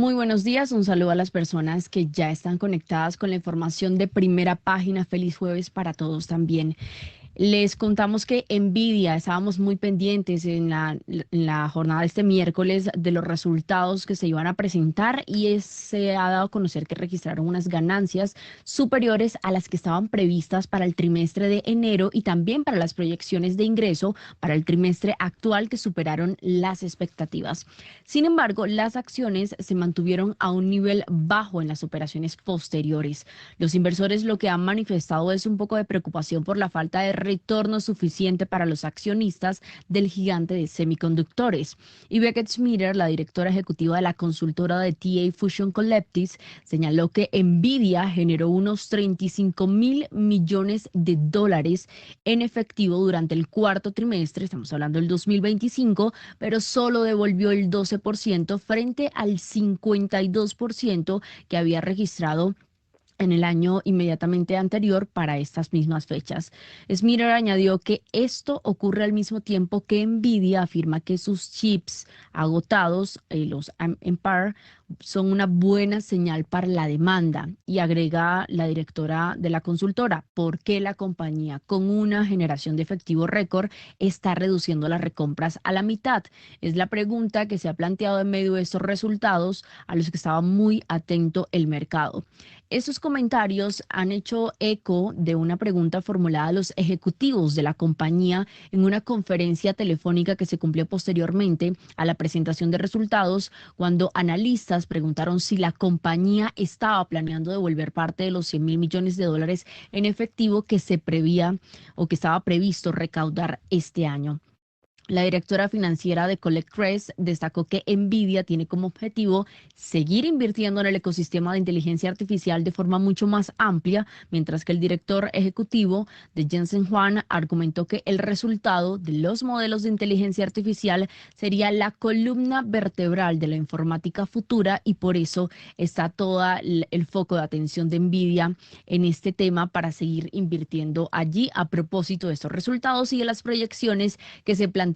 Muy buenos días, un saludo a las personas que ya están conectadas con la información de Primera Página. Feliz jueves para todos también. Les contamos que Nvidia, estábamos muy pendientes en la jornada de este miércoles de los resultados que se iban a presentar y se ha dado a conocer que registraron unas ganancias superiores a las que estaban previstas para el trimestre de enero y también para las proyecciones de ingreso para el trimestre actual que superaron las expectativas. Sin embargo, las acciones se mantuvieron a un nivel bajo en las operaciones posteriores. Los inversores lo que han manifestado es un poco de preocupación por la falta de retorno suficiente para los accionistas del gigante de semiconductores. Y Beckett Schmieder, la directora ejecutiva de la consultora de TA Fusion Collectives, señaló que Nvidia generó unos 35.000 millones de dólares en efectivo durante el cuarto trimestre, estamos hablando del 2025, pero solo devolvió el 12% frente al 52% que había registrado en el año inmediatamente anterior para estas mismas fechas. Smirner añadió que esto ocurre al mismo tiempo que Nvidia afirma que sus chips agotados, los Ampere, son una buena señal para la demanda y agrega la directora de la consultora, ¿por qué la compañía con una generación de efectivo récord está reduciendo las recompras a la mitad? Es la pregunta que se ha planteado en medio de estos resultados a los que estaba muy atento el mercado. Esos comentarios han hecho eco de una pregunta formulada a los ejecutivos de la compañía en una conferencia telefónica que se cumplió posteriormente a la presentación de resultados, cuando analistas preguntaron si la compañía estaba planeando devolver parte de los 100.000 millones de dólares en efectivo que se prevía o que estaba previsto recaudar este año. La directora financiera de CollectRest destacó que Nvidia tiene como objetivo seguir invirtiendo en el ecosistema de inteligencia artificial de forma mucho más amplia, mientras que el director ejecutivo de Jensen Huang argumentó que el resultado de los modelos de inteligencia artificial sería la columna vertebral de la informática futura y por eso está todo el foco de atención de Nvidia en este tema para seguir invirtiendo allí a propósito de estos resultados y de las proyecciones que se plantean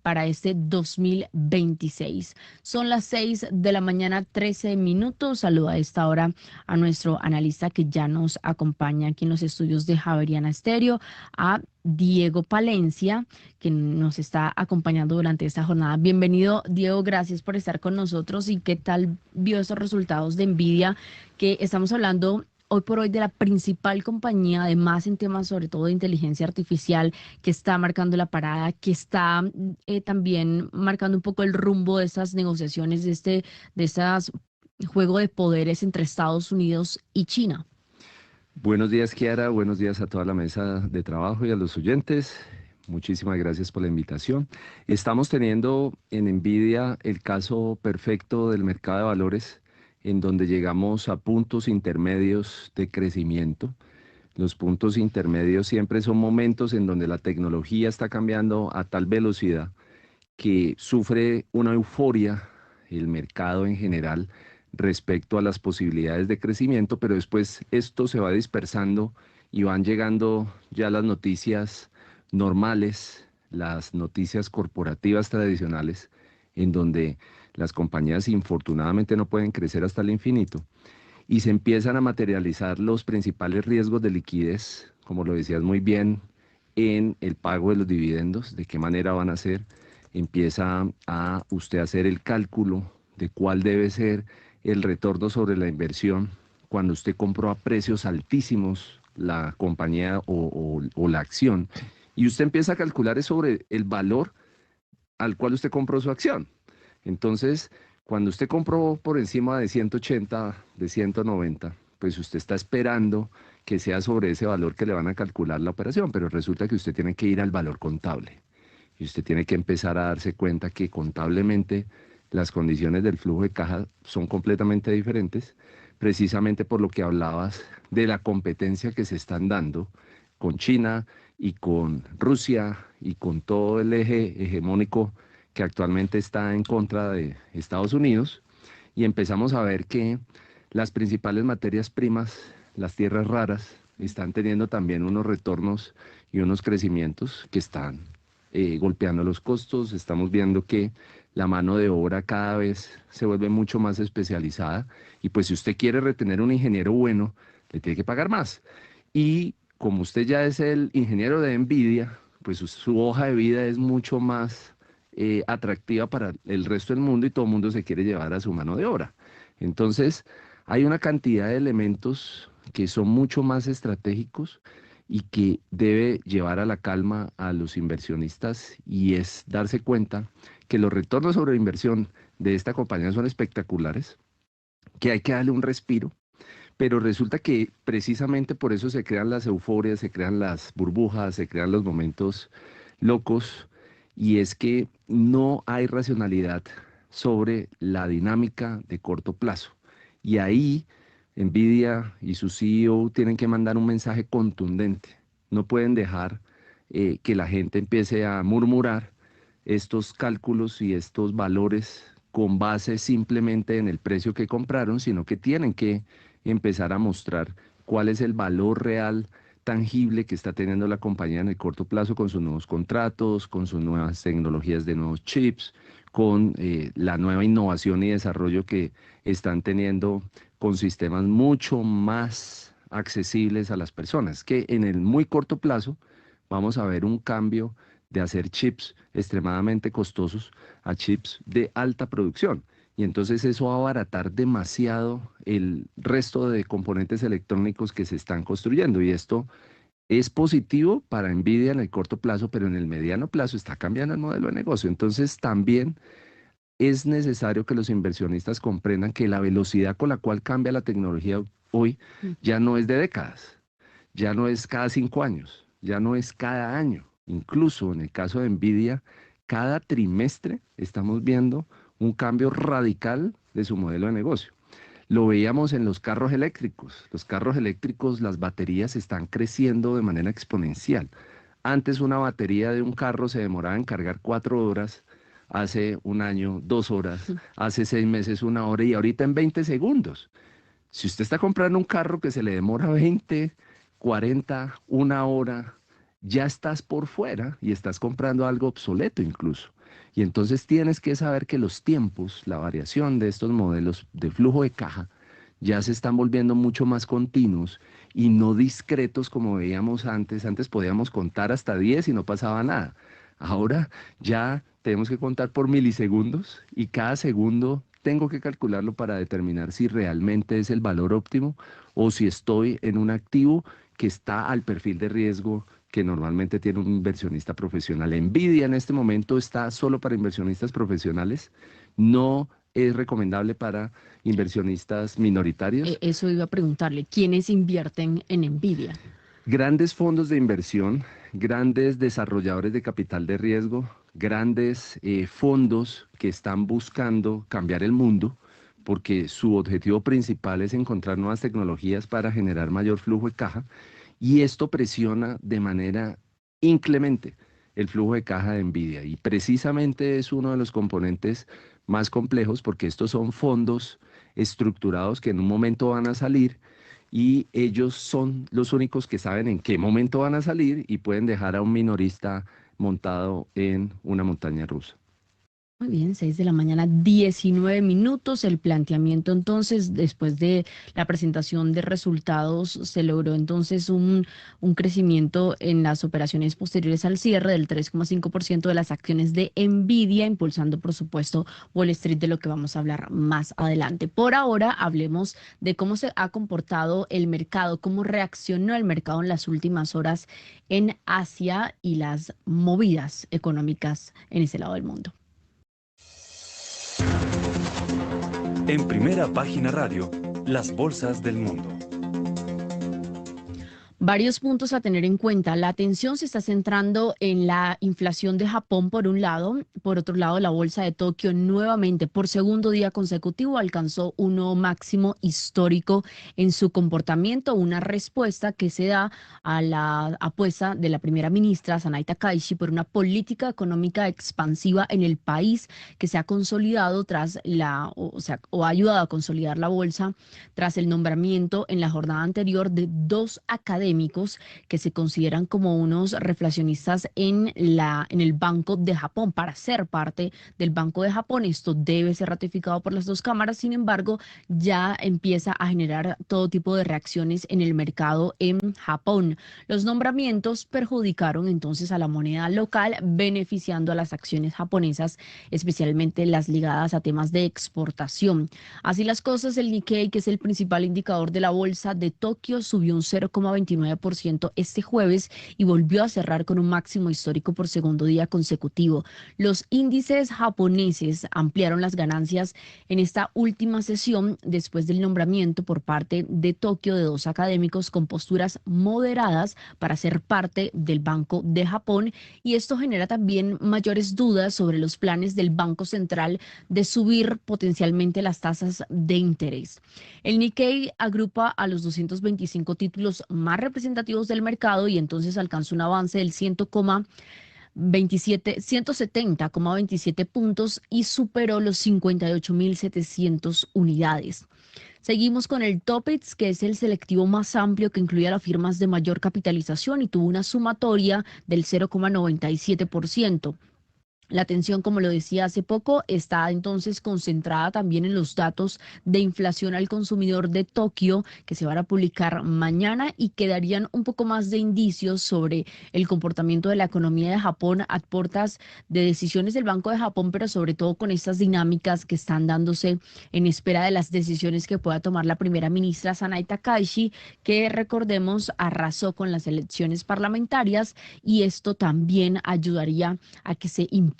para este 2026. Son las 6 de la mañana, 13 minutos. Saluda a esta hora a nuestro analista que ya nos acompaña aquí en los estudios de Javeriana Estéreo, a Diego Palencia, que nos está acompañando durante esta jornada. Bienvenido, Diego, gracias por estar con nosotros. ¿Y qué tal vio estos resultados de Nvidia? Que estamos hablando hoy por hoy de la principal compañía, además en temas sobre todo de inteligencia artificial, que está marcando la parada, que está también marcando un poco el rumbo de estas negociaciones, de estas juego de poderes entre Estados Unidos y China. Buenos días, Kiara. Buenos días a toda la mesa de trabajo y a los oyentes. Muchísimas gracias por la invitación. Estamos teniendo en Nvidia el caso perfecto del mercado de valores, en donde llegamos a puntos intermedios de crecimiento. Los puntos intermedios siempre son momentos en donde la tecnología está cambiando a tal velocidad que sufre una euforia el mercado en general respecto a las posibilidades de crecimiento, pero después esto se va dispersando y van llegando ya las noticias normales, las noticias corporativas tradicionales, en donde las compañías infortunadamente no pueden crecer hasta el infinito y se empiezan a materializar los principales riesgos de liquidez, como lo decías muy bien, en el pago de los dividendos, de qué manera van a ser. Empieza a usted hacer el cálculo de cuál debe ser el retorno sobre la inversión cuando usted compró a precios altísimos la compañía o la acción. Y usted empieza a calcular sobre el valor al cual usted compró su acción. Entonces, cuando usted compró por encima de 180, de 190, pues usted está esperando que sea sobre ese valor que le van a calcular la operación, pero resulta que usted tiene que ir al valor contable y usted tiene que empezar a darse cuenta que contablemente las condiciones del flujo de caja son completamente diferentes, precisamente por lo que hablabas de la competencia que se están dando con China y con Rusia y con todo el eje hegemónico que actualmente está en contra de Estados Unidos, y empezamos a ver que las principales materias primas, las tierras raras, están teniendo también unos retornos y unos crecimientos que están golpeando los costos. Estamos viendo que la mano de obra cada vez se vuelve mucho más especializada y pues si usted quiere retener un ingeniero bueno, le tiene que pagar más. Y como usted ya es el ingeniero de NVIDIA, pues su hoja de vida es mucho más atractiva para el resto del mundo y todo el mundo se quiere llevar a su mano de obra. Entonces, hay una cantidad de elementos que son mucho más estratégicos y que debe llevar a la calma a los inversionistas y es darse cuenta que los retornos sobre inversión de esta compañía son espectaculares, que hay que darle un respiro, pero resulta que precisamente por eso se crean las euforias, se crean las burbujas, se crean los momentos locos, y es que no hay racionalidad sobre la dinámica de corto plazo. Y ahí Nvidia y su CEO tienen que mandar un mensaje contundente. No pueden dejar que la gente empiece a murmurar estos cálculos y estos valores con base simplemente en el precio que compraron, sino que tienen que empezar a mostrar cuál es el valor real tangible que está teniendo la compañía en el corto plazo con sus nuevos contratos, con sus nuevas tecnologías de nuevos chips, con la nueva innovación y desarrollo que están teniendo con sistemas mucho más accesibles a las personas, que en el muy corto plazo vamos a ver un cambio de hacer chips extremadamente costosos a chips de alta producción. Y entonces eso va a abaratar demasiado el resto de componentes electrónicos que se están construyendo. Y esto es positivo para Nvidia en el corto plazo, pero en el mediano plazo está cambiando el modelo de negocio. Entonces también es necesario que los inversionistas comprendan que la velocidad con la cual cambia la tecnología hoy ya no es de décadas, ya no es cada 5 años, ya no es cada año. Incluso en el caso de Nvidia, cada trimestre estamos viendo un cambio radical de su modelo de negocio. Lo veíamos en los carros eléctricos. Los carros eléctricos, las baterías están creciendo de manera exponencial. Antes una batería de un carro se demoraba en cargar 4 horas, hace un año 2 horas, hace 6 meses 1 hora y ahorita en 20 segundos. Si usted está comprando un carro que se le demora 20, 40, 1 hora, ya estás por fuera y estás comprando algo obsoleto incluso. Y entonces tienes que saber que los tiempos, la variación de estos modelos de flujo de caja, ya se están volviendo mucho más continuos y no discretos como veíamos antes. Antes podíamos contar hasta 10 y no pasaba nada. Ahora ya tenemos que contar por milisegundos y cada segundo tengo que calcularlo para determinar si realmente es el valor óptimo o si estoy en un activo que está al perfil de riesgo que normalmente tiene un inversionista profesional. Nvidia en este momento está solo para inversionistas profesionales, no es recomendable para inversionistas minoritarios. Eso iba a preguntarle, ¿quiénes invierten en Nvidia? Grandes fondos de inversión, grandes desarrolladores de capital de riesgo, grandes fondos que están buscando cambiar el mundo porque su objetivo principal es encontrar nuevas tecnologías para generar mayor flujo de caja y esto presiona de manera inclemente el flujo de caja de Nvidia y precisamente es uno de los componentes más complejos porque estos son fondos estructurados que en un momento van a salir y ellos son los únicos que saben en qué momento van a salir y pueden dejar a un minorista montado en una montaña rusa. Muy bien, 6 de la mañana, 19 minutos. El planteamiento entonces, después de la presentación de resultados, se logró entonces un crecimiento en las operaciones posteriores al cierre del 3,5% de las acciones de Nvidia, impulsando, por supuesto, Wall Street, de lo que vamos a hablar más adelante. Por ahora, hablemos de cómo se ha comportado el mercado, cómo reaccionó el mercado en las últimas horas en Asia y las movidas económicas en ese lado del mundo. En Primera Página Radio, las bolsas del mundo. Varios puntos a tener en cuenta. La atención se está centrando en la inflación de Japón por un lado. Por otro lado, la bolsa de Tokio nuevamente por segundo día consecutivo alcanzó un nuevo máximo histórico en su comportamiento, una respuesta que se da a la apuesta de la primera ministra Sanai Takaichi por una política económica expansiva en el país que se ha consolidado tras o ha ayudado a consolidar la bolsa tras el nombramiento en la jornada anterior de 2 académicos académicos que se consideran como unos reflacionistas en el Banco de Japón. Para ser parte del Banco de Japón, esto debe ser ratificado por las dos cámaras. Sin embargo, ya empieza a generar todo tipo de reacciones en el mercado en Japón. Los nombramientos perjudicaron entonces a la moneda local, beneficiando a las acciones japonesas, especialmente las ligadas a temas de exportación. Así las cosas, el Nikkei, que es el principal indicador de la bolsa de Tokio, subió un 0,29% este jueves y volvió a cerrar con un máximo histórico por segundo día consecutivo. Los índices japoneses ampliaron las ganancias en esta última sesión después del nombramiento por parte de Tokio de dos académicos con posturas moderadas para ser parte del Banco de Japón, y esto genera también mayores dudas sobre los planes del Banco Central de subir potencialmente las tasas de interés. El Nikkei agrupa a los 225 títulos más representativos del mercado y entonces alcanzó un avance del 170,27 puntos y superó los 58.700 unidades. Seguimos con el Topix, que es el selectivo más amplio que incluye a las firmas de mayor capitalización y tuvo una sumatoria del 0,97%. La atención, como lo decía hace poco, está entonces concentrada también en los datos de inflación al consumidor de Tokio, que se van a publicar mañana y que darían un poco más de indicios sobre el comportamiento de la economía de Japón a puertas de decisiones del Banco de Japón, pero sobre todo con estas dinámicas que están dándose en espera de las decisiones que pueda tomar la primera ministra Sanai Takaichi, que recordemos arrasó con las elecciones parlamentarias, y esto también ayudaría a que se impulsen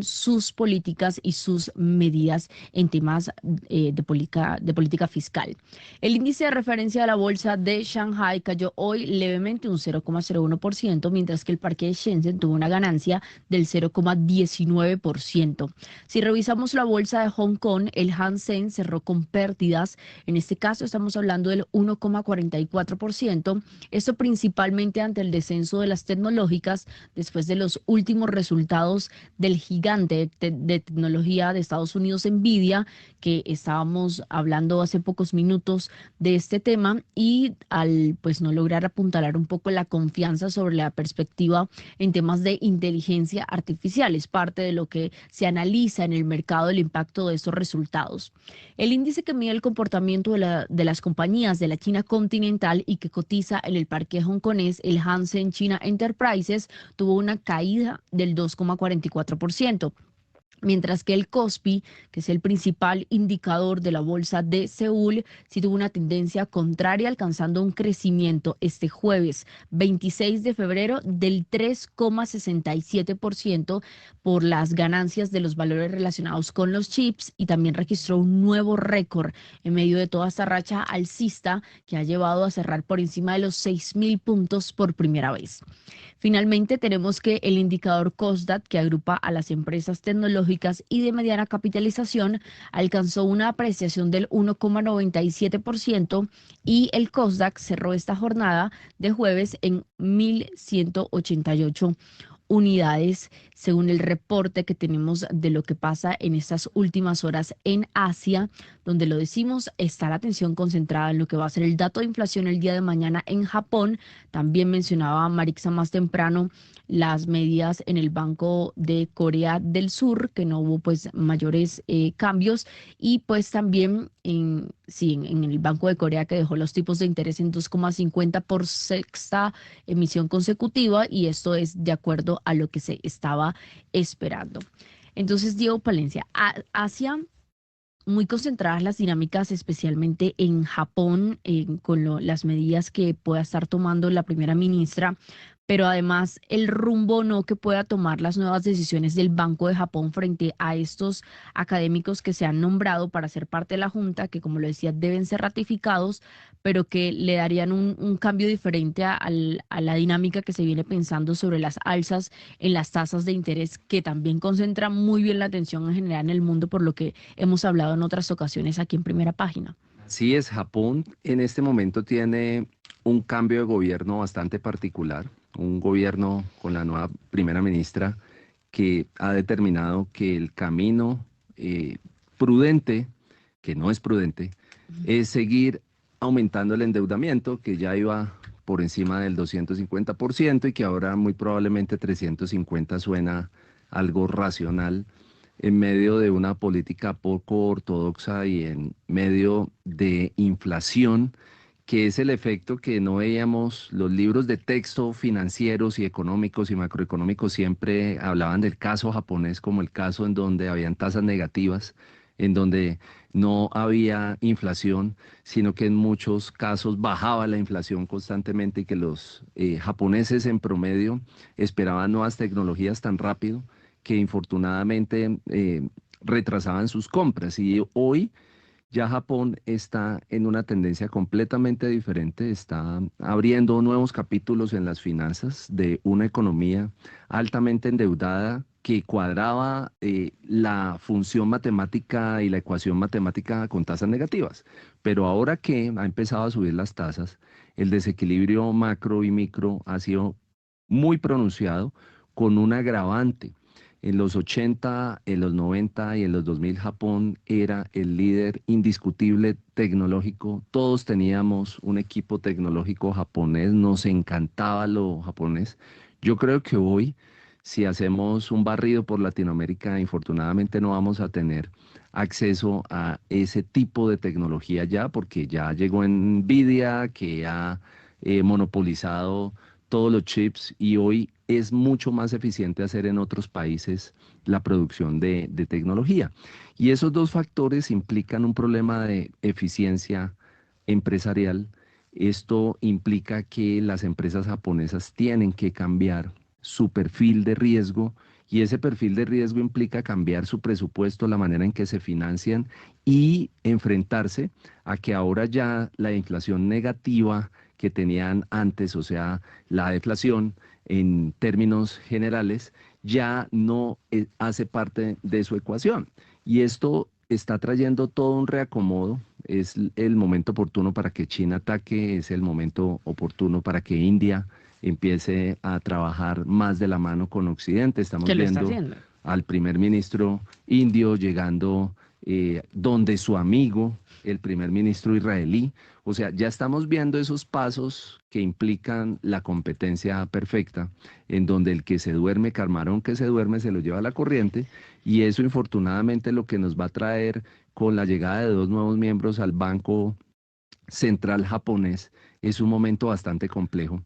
sus políticas y sus medidas en temas de política fiscal. El índice de referencia de la bolsa de Shanghai cayó hoy levemente un 0,01%, mientras que el parque de Shenzhen tuvo una ganancia del 0,19%. Si revisamos la bolsa de Hong Kong, el Hang Seng cerró con pérdidas. En este caso estamos hablando del 1,44%. Esto principalmente ante el descenso de las tecnológicas después de los últimos resultados del gigante de tecnología de Estados Unidos, Nvidia, que estábamos hablando hace pocos minutos de este tema, y al pues no lograr apuntalar un poco la confianza sobre la perspectiva en temas de inteligencia artificial. Es parte de lo que se analiza en el mercado, el impacto de estos resultados. El índice que mide el comportamiento de las compañías de la China continental y que cotiza en el parque hongkonés, el Hang Seng China Enterprises, tuvo una caída del 2,44%. Mientras que el Kospi, que es el principal indicador de la bolsa de Seúl, sí tuvo una tendencia contraria, alcanzando un crecimiento este jueves 26 de febrero del 3,67% por las ganancias de los valores relacionados con los chips, y también registró un nuevo récord en medio de toda esta racha alcista que ha llevado a cerrar por encima de los 6.000 puntos por primera vez. Finalmente, tenemos que el indicador KOSDAQ, que agrupa a las empresas tecnológicas y de mediana capitalización, alcanzó una apreciación del 1,97%, y el KOSDAQ cerró esta jornada de jueves en 1.188 unidades, según el reporte que tenemos de lo que pasa en estas últimas horas en Asia, donde lo decimos, está la atención concentrada en lo que va a ser el dato de inflación el día de mañana en Japón. También mencionaba Marixa más temprano las medidas en el Banco de Corea del Sur, que no hubo pues mayores cambios, y pues también en el Banco de Corea, que dejó los tipos de interés en 2,50 por sexta emisión consecutiva, y esto es de acuerdo a lo que se estaba esperando. Entonces, Diego Palencia, Asia, muy concentradas las dinámicas, especialmente en Japón, con las medidas que pueda estar tomando la primera ministra, pero además el rumbo no que pueda tomar las nuevas decisiones del Banco de Japón frente a estos académicos que se han nombrado para ser parte de la Junta, que como lo decía deben ser ratificados, pero que le darían un cambio diferente a la dinámica que se viene pensando sobre las alzas en las tasas de interés, que también concentra muy bien la atención en general en el mundo, por lo que hemos hablado en otras ocasiones aquí en Primera Página. Así es, Japón en este momento tiene un cambio de gobierno bastante particular, un gobierno con la nueva primera ministra que ha determinado que el camino prudente, que no es prudente, es seguir aumentando el endeudamiento, que ya iba por encima del 250% y que ahora muy probablemente 350 suena algo racional en medio de una política poco ortodoxa y en medio de inflación, que es el efecto que no veíamos. Los libros de texto financieros y económicos y macroeconómicos siempre hablaban del caso japonés como el caso en donde habían tasas negativas, en donde no había inflación, sino que en muchos casos bajaba la inflación constantemente y que los japoneses en promedio esperaban nuevas tecnologías tan rápido que infortunadamente retrasaban sus compras. Y hoy ya Japón está en una tendencia completamente diferente, está abriendo nuevos capítulos en las finanzas de una economía altamente endeudada que cuadraba la función matemática y la ecuación matemática con tasas negativas. Pero ahora que ha empezado a subir las tasas, el desequilibrio macro y micro ha sido muy pronunciado con un agravante. En los 80, en los 90 y en los 2000 Japón era el líder indiscutible tecnológico. Todos teníamos un equipo tecnológico japonés, nos encantaba lo japonés. Yo creo que hoy, si hacemos un barrido por Latinoamérica, infortunadamente no vamos a tener acceso a ese tipo de tecnología ya, porque ya llegó Nvidia, que ha monopolizado todos los chips y hoy es mucho más eficiente hacer en otros países la producción de tecnología. Y esos dos factores implican un problema de eficiencia empresarial. Esto implica que las empresas japonesas tienen que cambiar su perfil de riesgo y ese perfil de riesgo implica cambiar su presupuesto, la manera en que se financian y enfrentarse a que ahora ya la inflación negativa que tenían antes, o sea, la deflación en términos generales, ya no hace parte de su ecuación. Y esto está trayendo todo un reacomodo. Es el momento oportuno para que China ataque, es el momento oportuno para que India empiece a trabajar más de la mano con Occidente. Estamos Que lo está viendo haciendo. al primer ministro indio llegando donde su amigo, el primer ministro israelí. O sea, ya estamos viendo esos pasos que implican la competencia perfecta, en donde el que se duerme, camarón que se duerme, se lo lleva a la corriente, y eso infortunadamente lo que nos va a traer con la llegada de dos nuevos miembros al Banco Central japonés es un momento bastante complejo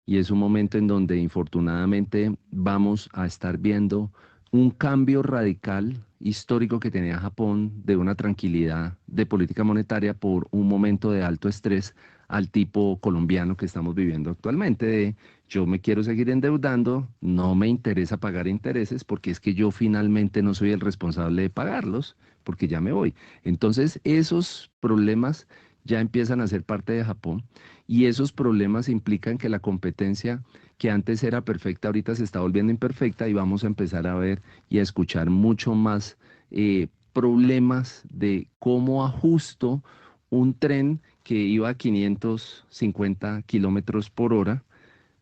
y es un momento en donde infortunadamente vamos a estar viendo un cambio radical histórico que tenía Japón de una tranquilidad de política monetaria por un momento de alto estrés al tipo colombiano que estamos viviendo actualmente, de yo me quiero seguir endeudando, no me interesa pagar intereses porque es que yo finalmente no soy el responsable de pagarlos porque ya me voy. Entonces esos problemas ya empiezan a ser parte de Japón y esos problemas implican que la competencia que antes era perfecta ahorita se está volviendo imperfecta y vamos a empezar a ver y a escuchar mucho más problemas de cómo ajusto un tren que iba a 550 kilómetros por hora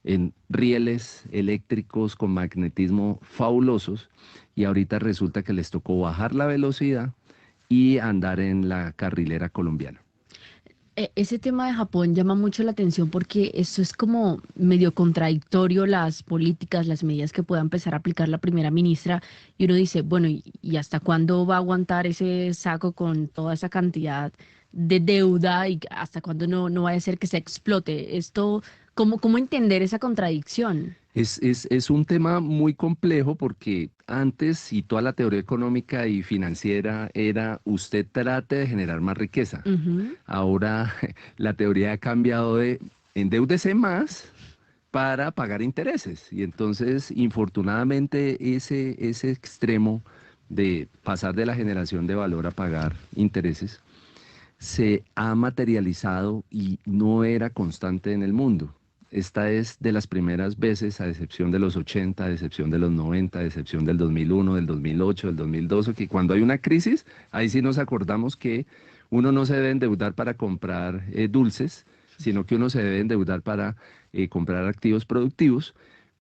en rieles eléctricos con magnetismo fabulosos y ahorita resulta que les tocó bajar la velocidad y andar en la carrilera colombiana. Ese tema de Japón llama mucho la atención porque esto es como medio contradictorio las políticas, las medidas que pueda empezar a aplicar la primera ministra y uno dice, bueno, y hasta cuándo va a aguantar ese saco con toda esa cantidad de deuda y hasta cuándo no vaya a ser que se explote? Esto, ¿cómo entender esa contradicción? Es un tema muy complejo porque antes y toda la teoría económica y financiera era usted trate de generar más riqueza. Ujú. Ahora la teoría ha cambiado de endeúdese más para pagar intereses. Y entonces, infortunadamente, ese extremo de pasar de la generación de valor a pagar intereses se ha materializado y no era constante en el mundo. Esta es de las primeras veces, a excepción de los 80, a excepción de los 90, a excepción del 2001, del 2008, del 2012, que cuando hay una crisis, ahí sí nos acordamos que uno no se debe endeudar para comprar dulces, sino que uno se debe endeudar para comprar activos productivos.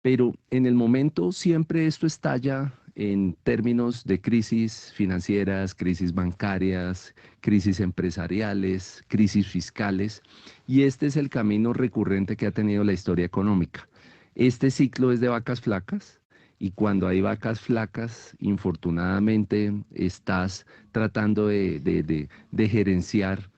Pero en el momento siempre esto estalla en términos de crisis financieras, crisis bancarias, crisis empresariales, crisis fiscales, y este es el camino recurrente que ha tenido la historia económica. Este ciclo es de vacas flacas, y cuando hay vacas flacas, infortunadamente estás tratando de gerenciar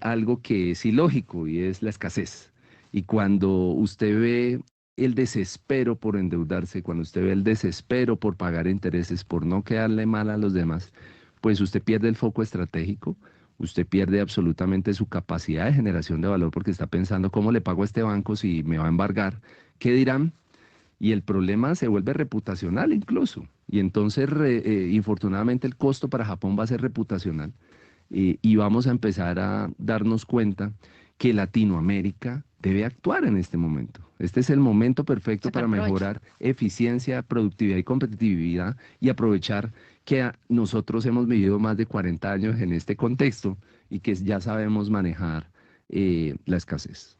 algo que es ilógico y es la escasez. Y cuando usted ve el desespero por endeudarse, cuando usted ve el desespero por pagar intereses, por no quedarle mal a los demás, pues usted pierde el foco estratégico, usted pierde absolutamente su capacidad de generación de valor porque está pensando cómo le pago a este banco si me va a embargar, ¿qué dirán? Y el problema se vuelve reputacional incluso. Y entonces, infortunadamente, el costo para Japón va a ser reputacional. Y vamos a empezar a darnos cuenta que Latinoamérica debe actuar en este momento. Este es el momento perfecto Sacar para provecho. mejorar eficiencia, productividad y competitividad y aprovechar que nosotros hemos vivido más de 40 años en este contexto y que ya sabemos manejar la escasez.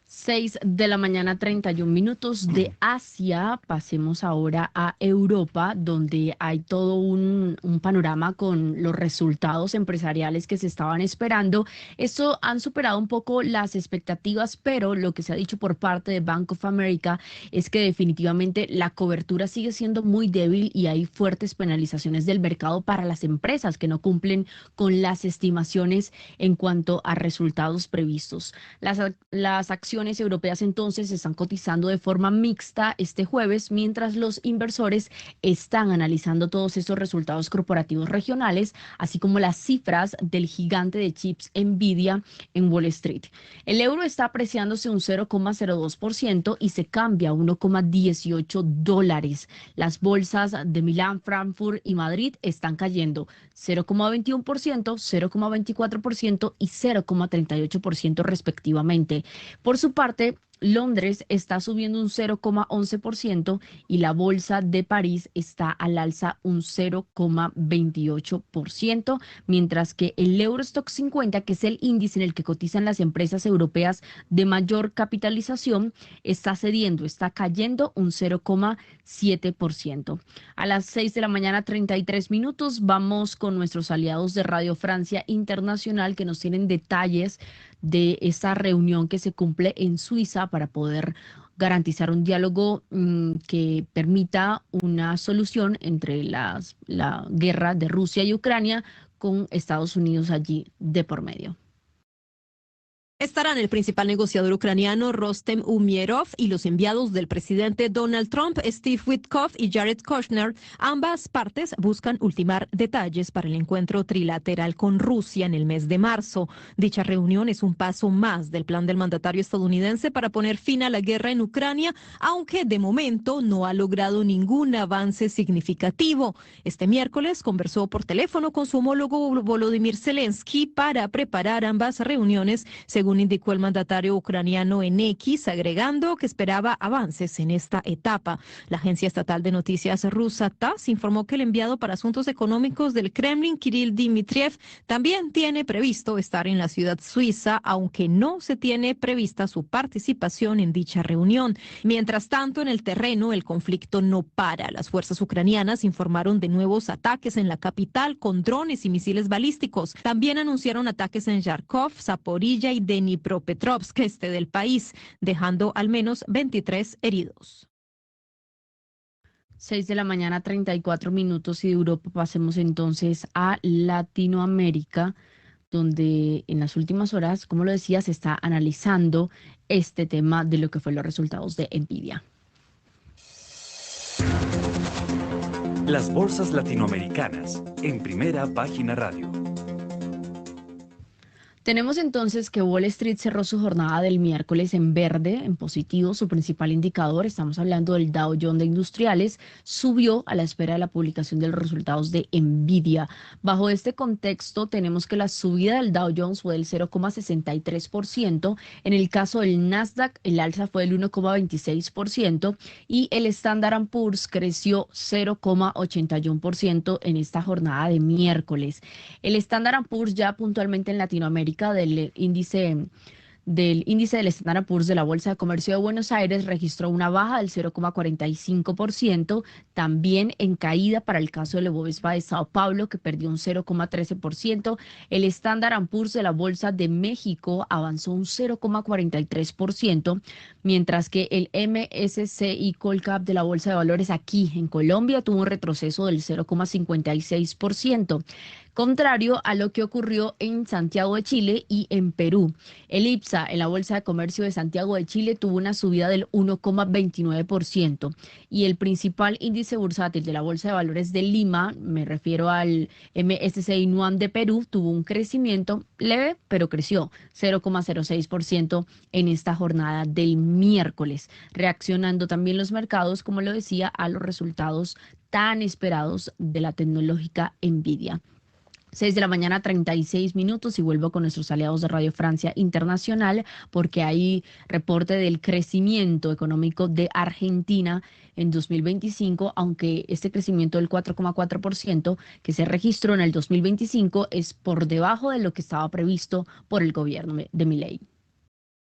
6 de la mañana, 31 minutos de Asia. Pasemos ahora a Europa, donde hay todo un panorama con los resultados empresariales que se estaban esperando. Esto han superado un poco las expectativas, pero lo que se ha dicho por parte de Bank of America es que definitivamente la cobertura sigue siendo muy débil y hay fuertes penalizaciones del mercado para las empresas que no cumplen con las estimaciones en cuanto a resultados previstos. Las acciones europeas entonces se están cotizando de forma mixta este jueves, mientras los inversores están analizando todos estos resultados corporativos regionales, así como las cifras del gigante de chips Nvidia en Wall Street. El euro está apreciándose un 0,02% y se cambia a $1,18. Las bolsas de Milán, Frankfurt y Madrid están cayendo 0,21%, 0,24% y 0,38% respectivamente. Por su parte, Londres está subiendo un 0,11% y la bolsa de París está al alza un 0,28%, mientras que el Eurostock 50, que es el índice en el que cotizan las empresas europeas de mayor capitalización, está cediendo, está cayendo un 0,7%. A las 6 de la mañana, 33 minutos, vamos con nuestros aliados de Radio Francia Internacional que nos tienen detalles de esta reunión que se cumple en Suiza para poder garantizar un diálogo que permita una solución entre la guerra de Rusia y Ucrania con Estados Unidos allí de por medio. Estarán el principal negociador ucraniano Rostem Umerov y los enviados del presidente Donald Trump, Steve Witkoff y Jared Kushner. Ambas partes buscan ultimar detalles para el encuentro trilateral con Rusia en el mes de marzo. Dicha reunión es un paso más del plan del mandatario estadounidense para poner fin a la guerra en Ucrania, aunque de momento no ha logrado ningún avance significativo. Este miércoles conversó por teléfono con su homólogo Volodymyr Zelensky para preparar ambas reuniones, según indicó el mandatario ucraniano en X, agregando que esperaba avances en esta etapa. La agencia estatal de noticias rusa TASS informó que el enviado para asuntos económicos del Kremlin, Kirill Dmitriev, también tiene previsto estar en la ciudad suiza, aunque no se tiene prevista su participación en dicha reunión. Mientras tanto, en el terreno, el conflicto no para. Las fuerzas ucranianas informaron de nuevos ataques en la capital con drones y misiles balísticos. También anunciaron ataques en Kharkov, Zaporilla y Dnipropetrovsk, este del país, dejando al menos 23 heridos. 6 de la mañana, 34 minutos, y de Europa pasemos entonces a Latinoamérica, donde en las últimas horas, como lo decía, se está analizando este tema de lo que fue los resultados de Nvidia. Las bolsas latinoamericanas en Primera Página Radio. Tenemos entonces que Wall Street cerró su jornada del miércoles en verde, en positivo. Su principal indicador, estamos hablando del Dow Jones de Industriales, subió a la espera de la publicación de los resultados de Nvidia. Bajo este contexto, tenemos que la subida del Dow Jones fue del 0,63%. En el caso del Nasdaq, el alza fue del 1,26% y el Standard & Poor's creció 0,81% en esta jornada de miércoles. El Standard & Poor's ya puntualmente en Latinoamérica del índice del índice del Standard Poor's de la Bolsa de Comercio de Buenos Aires registró una baja del 0,45%, también en caída para el caso del Bovespa de Sao Paulo, que perdió un 0,13%. El Standard Poor's de la Bolsa de México avanzó un 0,43%, mientras que el MSCI Colcap de la Bolsa de Valores aquí en Colombia tuvo un retroceso del 0,56%, contrario a lo que ocurrió en Santiago de Chile y en Perú. El IPSA en la Bolsa de Comercio de Santiago de Chile tuvo una subida del 1,29% y el principal índice bursátil de la Bolsa de Valores de Lima, me refiero al MSCI NUAM de Perú, tuvo un crecimiento leve, pero creció 0,06% en esta jornada del miércoles, reaccionando también los mercados, como lo decía, a los resultados tan esperados de la tecnológica Nvidia. 6 de la mañana, 36 minutos, y vuelvo con nuestros aliados de Radio Francia Internacional porque hay reporte del crecimiento económico de Argentina en 2025, aunque este crecimiento del 4,4% que se registró en el 2025 es por debajo de lo que estaba previsto por el gobierno de Milei.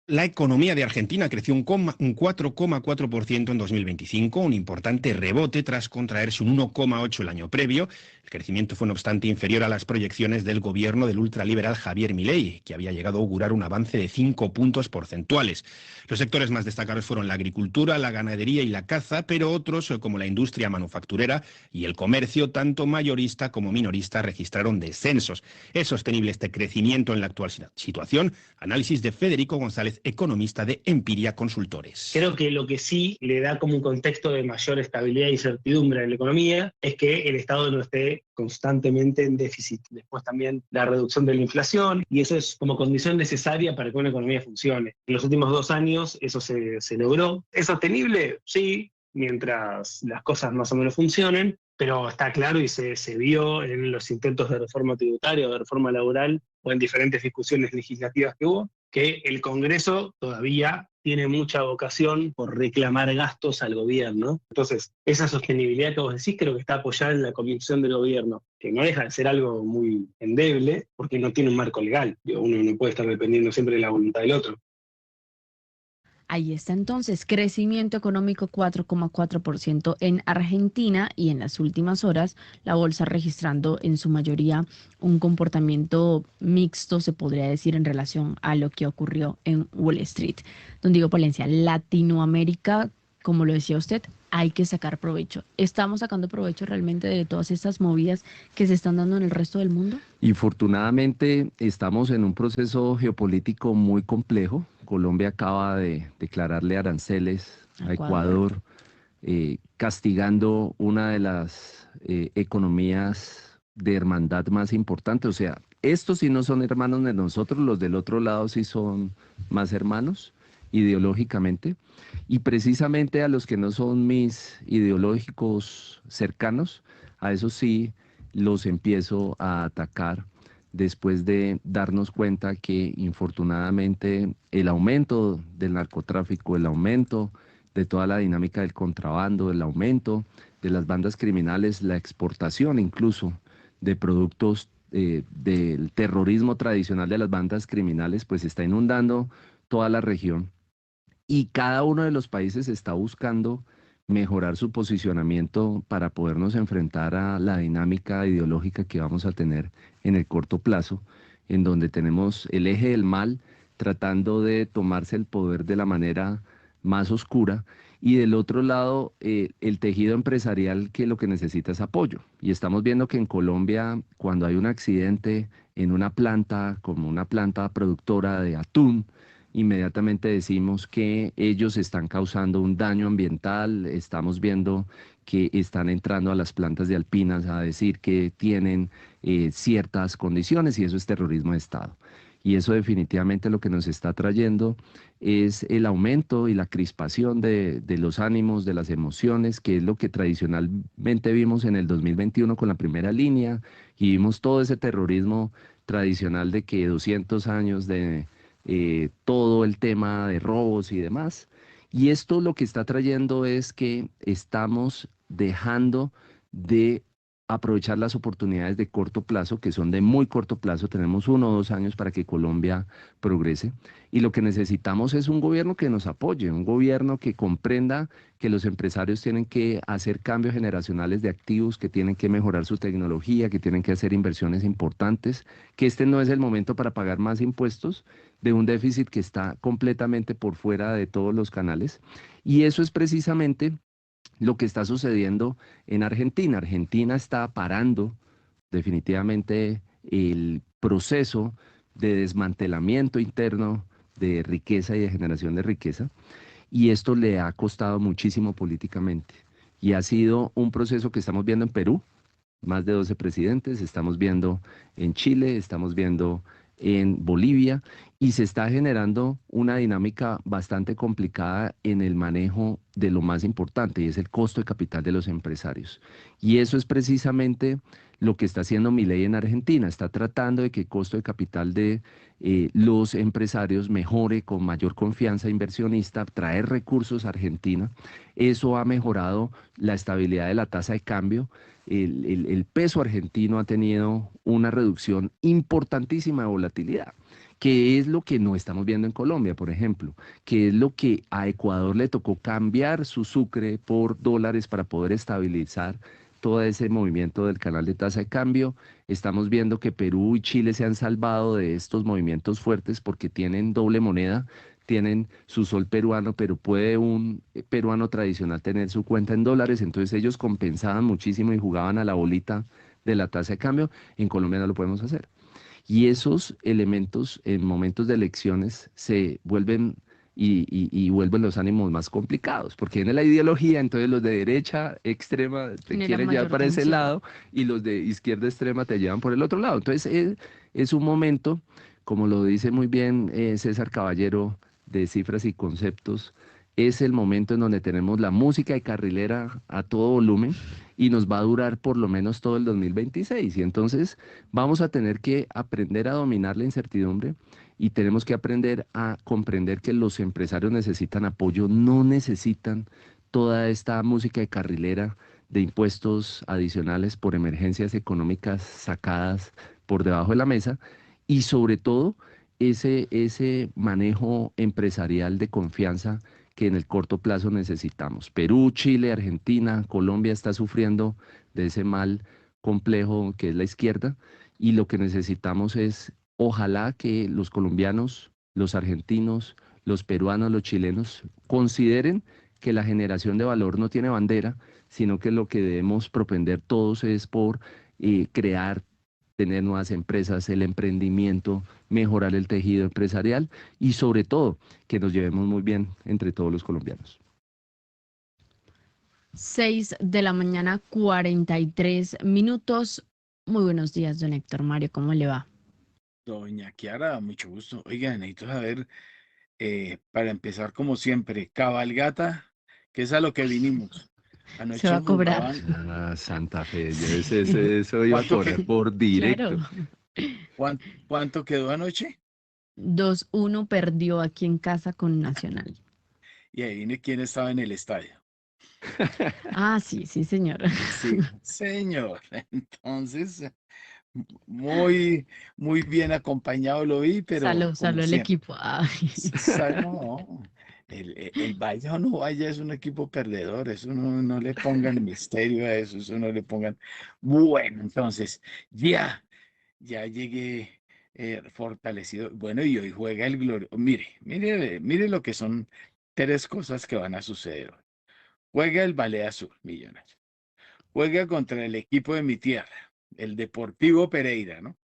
La economía de Argentina creció un 4,4% en 2025, un importante rebote tras contraerse un 1,8% el año previo. El crecimiento fue, no obstante, inferior a las proyecciones del gobierno del ultraliberal Javier Milei, que había llegado a augurar un avance de 5 puntos porcentuales. Los sectores más destacados fueron la agricultura, la ganadería y la caza, pero otros, como la industria manufacturera y el comercio, tanto mayorista como minorista, registraron descensos. ¿Es sostenible este crecimiento en la actual situación? Análisis de Federico González, economista de Empiria Consultores. Creo que lo que sí le da como un contexto de mayor estabilidad y certidumbre en la economía es que el Estado no esté constantemente en déficit. Después también la reducción de la inflación, y eso es como condición necesaria para que una economía funcione. En los últimos 2 años eso se logró. ¿Es sostenible? Sí, mientras las cosas más o menos funcionen, pero está claro y se vio en los intentos de reforma tributaria o de reforma laboral o en diferentes discusiones legislativas que hubo, que el Congreso todavía tiene mucha vocación por reclamar gastos al gobierno. Entonces, esa sostenibilidad que vos decís creo que está apoyada en la convicción del gobierno, que no deja de ser algo muy endeble porque no tiene un marco legal. Uno no puede estar dependiendo siempre de la voluntad del otro. Ahí está entonces, crecimiento económico 4,4% en Argentina, y en las últimas horas la bolsa registrando en su mayoría un comportamiento mixto, se podría decir, en relación a lo que ocurrió en Wall Street. Don Diego Palencia, Latinoamérica, como lo decía usted, hay que sacar provecho. ¿Estamos sacando provecho realmente de todas estas movidas que se están dando en el resto del mundo? Infortunadamente estamos en un proceso geopolítico muy complejo. Colombia acaba de declararle aranceles a Ecuador, castigando una de las economías de hermandad más importantes. O sea, estos sí no son hermanos de nosotros, los del otro lado sí son más hermanos ideológicamente. Y precisamente a los que no son mis ideológicos cercanos, a esos sí los empiezo a atacar después de darnos cuenta que infortunadamente el aumento del narcotráfico, el aumento de toda la dinámica del contrabando, el aumento de las bandas criminales, la exportación incluso de productos del terrorismo tradicional de las bandas criminales, pues está inundando toda la región, y cada uno de los países está buscando mejorar su posicionamiento para podernos enfrentar a la dinámica ideológica que vamos a tener en el corto plazo, en donde tenemos el eje del mal tratando de tomarse el poder de la manera más oscura, y del otro lado el tejido empresarial que lo que necesita es apoyo. Y estamos viendo que en Colombia, cuando hay un accidente en una planta, como una planta productora de atún, inmediatamente decimos que ellos están causando un daño ambiental. Estamos viendo que están entrando a las plantas de Alpinas a decir que tienen ciertas condiciones, y eso es terrorismo de Estado. Y eso definitivamente lo que nos está trayendo es el aumento y la crispación de los ánimos, de las emociones, que es lo que tradicionalmente vimos en el 2021 con la primera línea, y vimos todo ese terrorismo tradicional de que 200 años de todo el tema de robos y demás. Y esto lo que está trayendo es que estamos dejando de aprovechar las oportunidades de corto plazo, que son de muy corto plazo. Tenemos 1 o 2 años para que Colombia progrese. Y lo que necesitamos es un gobierno que nos apoye, un gobierno que comprenda que los empresarios tienen que hacer cambios generacionales de activos, que tienen que mejorar su tecnología, que tienen que hacer inversiones importantes, que este no es el momento para pagar más impuestos de un déficit que está completamente por fuera de todos los canales. Y eso es precisamente lo que está sucediendo en Argentina. Argentina está parando definitivamente el proceso de desmantelamiento interno de riqueza y de generación de riqueza, y esto le ha costado muchísimo políticamente. Y ha sido un proceso que estamos viendo en Perú, más de 12 presidentes, estamos viendo en Chile, estamos viendo en Bolivia, y se está generando una dinámica bastante complicada en el manejo de lo más importante, y es el costo de capital de los empresarios. Y eso es precisamente lo que está haciendo Milei en Argentina. Está tratando de que el costo de capital de los empresarios mejore con mayor confianza inversionista, traer recursos a Argentina. Eso ha mejorado la estabilidad de la tasa de cambio. El peso argentino ha tenido una reducción importantísima de volatilidad, que es lo que no estamos viendo en Colombia, por ejemplo, que es lo que a Ecuador le tocó cambiar su sucre por dólares para poder estabilizar todo ese movimiento del canal de tasa de cambio. Estamos viendo que Perú y Chile se han salvado de estos movimientos fuertes porque tienen doble moneda, tienen su sol peruano, pero puede un peruano tradicional tener su cuenta en dólares. Entonces ellos compensaban muchísimo y jugaban a la bolita de la tasa de cambio. En Colombia no lo podemos hacer. Y esos elementos en momentos de elecciones se vuelven y vuelven los ánimos más complicados, porque viene la ideología, entonces los de derecha extrema te Genera quieren llevar mayor para ese tensión. lado y los de izquierda extrema te llevan por el otro lado. Entonces es un momento, como lo dice muy bien César Caballero, de cifras y conceptos. Es el momento en donde tenemos la música de carrilera a todo volumen y nos va a durar por lo menos todo el 2026. Y entonces vamos a tener que aprender a dominar la incertidumbre y tenemos que aprender a comprender que los empresarios necesitan apoyo, no necesitan toda esta música de carrilera de impuestos adicionales por emergencias económicas sacadas por debajo de la mesa, y sobre todo ese manejo empresarial de confianza que en el corto plazo necesitamos. Perú, Chile, Argentina, Colombia está sufriendo de ese mal complejo que es la izquierda, y lo que necesitamos es, ojalá que los colombianos, los argentinos, los peruanos, los chilenos consideren que la generación de valor no tiene bandera, sino que lo que debemos propender todos es por crear, tener nuevas empresas, el emprendimiento, mejorar el tejido empresarial y sobre todo que nos llevemos muy bien entre todos los colombianos. 6 de la mañana, 43 minutos. Muy buenos días, don Héctor Mario, ¿cómo le va? Doña Kiara, mucho gusto. Oiga, necesito saber, para empezar, como siempre, cabalgata, que es a lo que vinimos. Se Anoche va a cobrar. jugaban, Ah, Santa Fe, yo sí, eso iba a ¿cuánto, cobrar por directo. Claro. cuánto quedó anoche? 2-1 perdió aquí en casa con Nacional. Y ahí viene quién estaba en el estadio. Ah, sí, sí, señor. Sí, señor. Entonces, muy, muy bien acompañado lo vi, pero Saló como el siempre. equipo. Ay. No, el vaya o no vaya es un equipo perdedor, eso no le pongan misterio a eso, eso no le pongan. Bueno, entonces, ya llegué fortalecido. Bueno, y hoy juega el Glorio. Mire lo que son tres cosas que van a suceder hoy. Juega el Ballet Azul, Millonarios. Juega contra el equipo de mi tierra, el Deportivo Pereira, ¿no?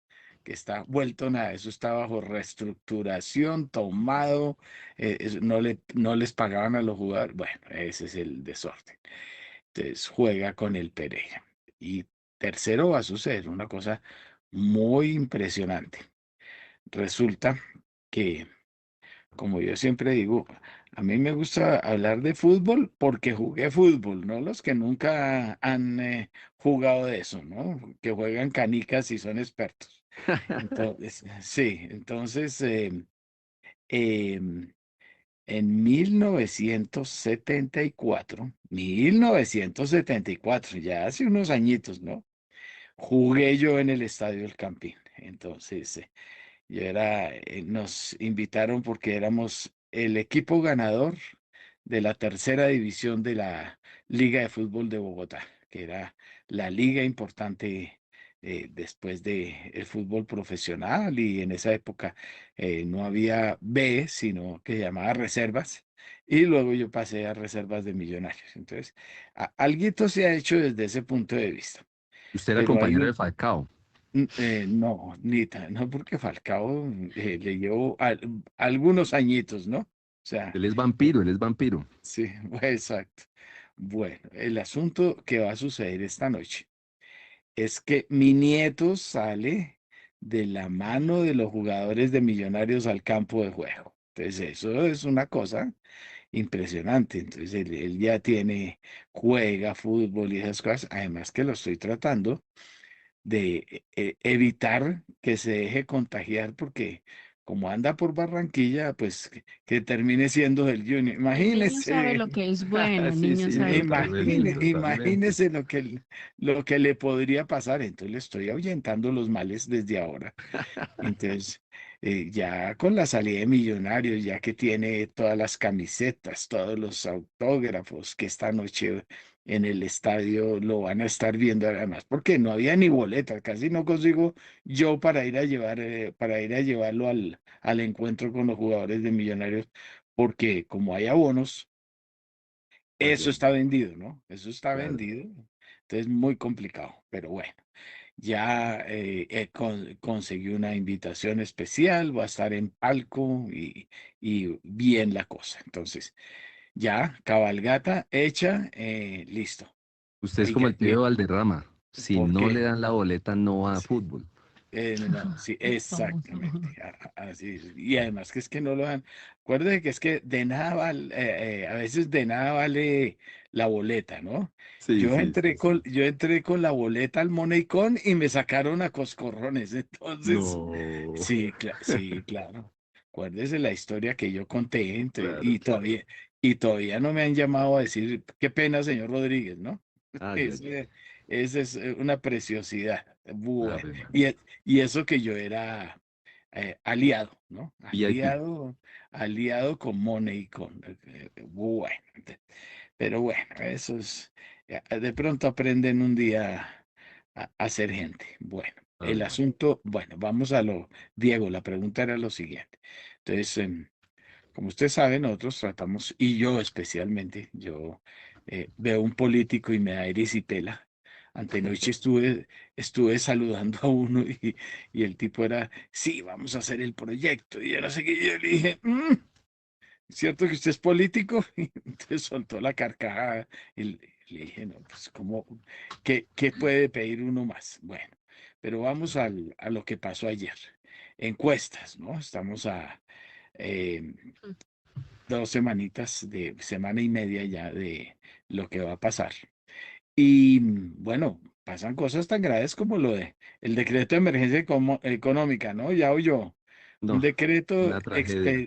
Que está vuelto nada, eso está bajo reestructuración, tomado, no les pagaban a los jugadores, bueno, ese es el desorden. Entonces juega con el Pereira. Y tercero va a suceder una cosa muy impresionante. Resulta que, como yo siempre digo, a mí me gusta hablar de fútbol porque jugué fútbol, ¿no? Los que nunca han jugado de eso, ¿no? Que juegan canicas y son expertos. Entonces, sí, entonces em, en 1974, ya hace unos añitos, ¿no? jugué yo en el Estadio El Campín. Entonces, nos invitaron porque éramos el equipo ganador de la tercera división de la Liga de Fútbol de Bogotá, que era la liga importante después de el fútbol profesional, y en esa época no había B, sino que se llamaba reservas, y luego yo pasé a reservas de Millonarios. Entonces, alguito se ha hecho desde ese punto de vista, Usted era pero hay compañero de un... Falcao. No, no, porque Falcao le llevo algunos añitos, ¿no? O sea, Él es eh, vampiro, él es vampiro. sí, exacto. Bueno, el asunto que va a suceder esta noche es que mi nieto sale de la mano de los jugadores de Millonarios al campo de juego. Entonces, eso es una cosa impresionante. Entonces, él ya juega fútbol y esas cosas. Además que lo estoy tratando de evitar que se deje contagiar, porque como anda por Barranquilla, pues que termine siendo del Junior. El niño sabe Imagínese, lo que es bueno, el Sí, niño sí, sabe lo que es totalmente, bueno. totalmente. imagínese lo que le podría pasar. Entonces le estoy ahuyentando los males desde ahora. Entonces, ya con la salida de Millonarios, ya que tiene todas las camisetas, todos los autógrafos, que esta noche en el estadio lo van a estar viendo, además, porque no había ni boletas, casi no consigo yo para ir a para ir a llevarlo al encuentro con los jugadores de Millonarios, porque como hay abonos, eso Allá, está vendido, ¿no? Eso está claro. vendido. Entonces, muy complicado, pero bueno. Ya conseguí una invitación especial, voy a estar en palco y bien la cosa. Entonces, ya, cabalgata hecha, listo. Usted es como Oiga, el tío de Valderrama. Si ¿por no le qué? dan la boleta, no va a Sí, fútbol. no, sí, Famoso. exactamente. Así es. Y además que es que no lo dan. Acuérdate que es que de nada vale, a veces de nada vale la boleta, ¿no? Sí, sí, sí, sí. Yo entré con la boleta al Moneycon y me sacaron a coscorrones. Entonces, No, sí, claro. Acuérdese la historia que yo conté, claro, claro. y todavía no me han llamado a decir, qué pena, señor Rodríguez, ¿no? Ay, ay, ay. Ese, esa es una preciosidad. Bueno, Ave María. y eso que yo era aliado, ¿no? VIP. Aliado con Money, bueno, pero bueno, eso es, de pronto aprenden un día a ser gente. Bueno, el Ave María. asunto, bueno, Diego, la pregunta era lo siguiente. Entonces, como usted sabe, nosotros tratamos, y yo especialmente, yo veo un político y me da erisipela. Antenoche estuve saludando a uno y el tipo era, sí, vamos a hacer el proyecto. Y yo no sé qué, y yo le dije, ¿cierto que usted es político? Y entonces soltó la carcajada y le dije, no, pues, ¿qué puede pedir uno más? Bueno, pero vamos a lo que pasó ayer. Encuestas, ¿no? Estamos a eh, 2 semanitas, de semana y media ya de lo que va a pasar. Y bueno, pasan cosas tan graves como lo de el decreto de emergencia económica, ¿no? Ya oyó, un No, decreto una tragedia.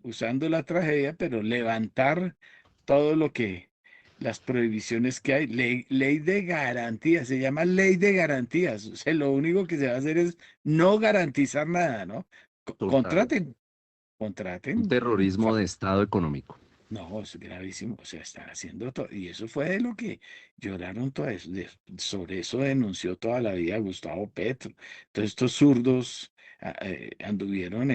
usando la tragedia, pero levantar todo las prohibiciones que hay, ley de garantías, se llama ley de garantías. O sea, lo único que se va a hacer es no garantizar nada, ¿no? Total. Contraten, Un contraten. terrorismo de Estado económico. No, es gravísimo. O sea, están haciendo todo. Y eso fue de lo que lloraron todo eso. Sobre eso denunció toda la vida Gustavo Petro. Todos estos zurdos anduvieron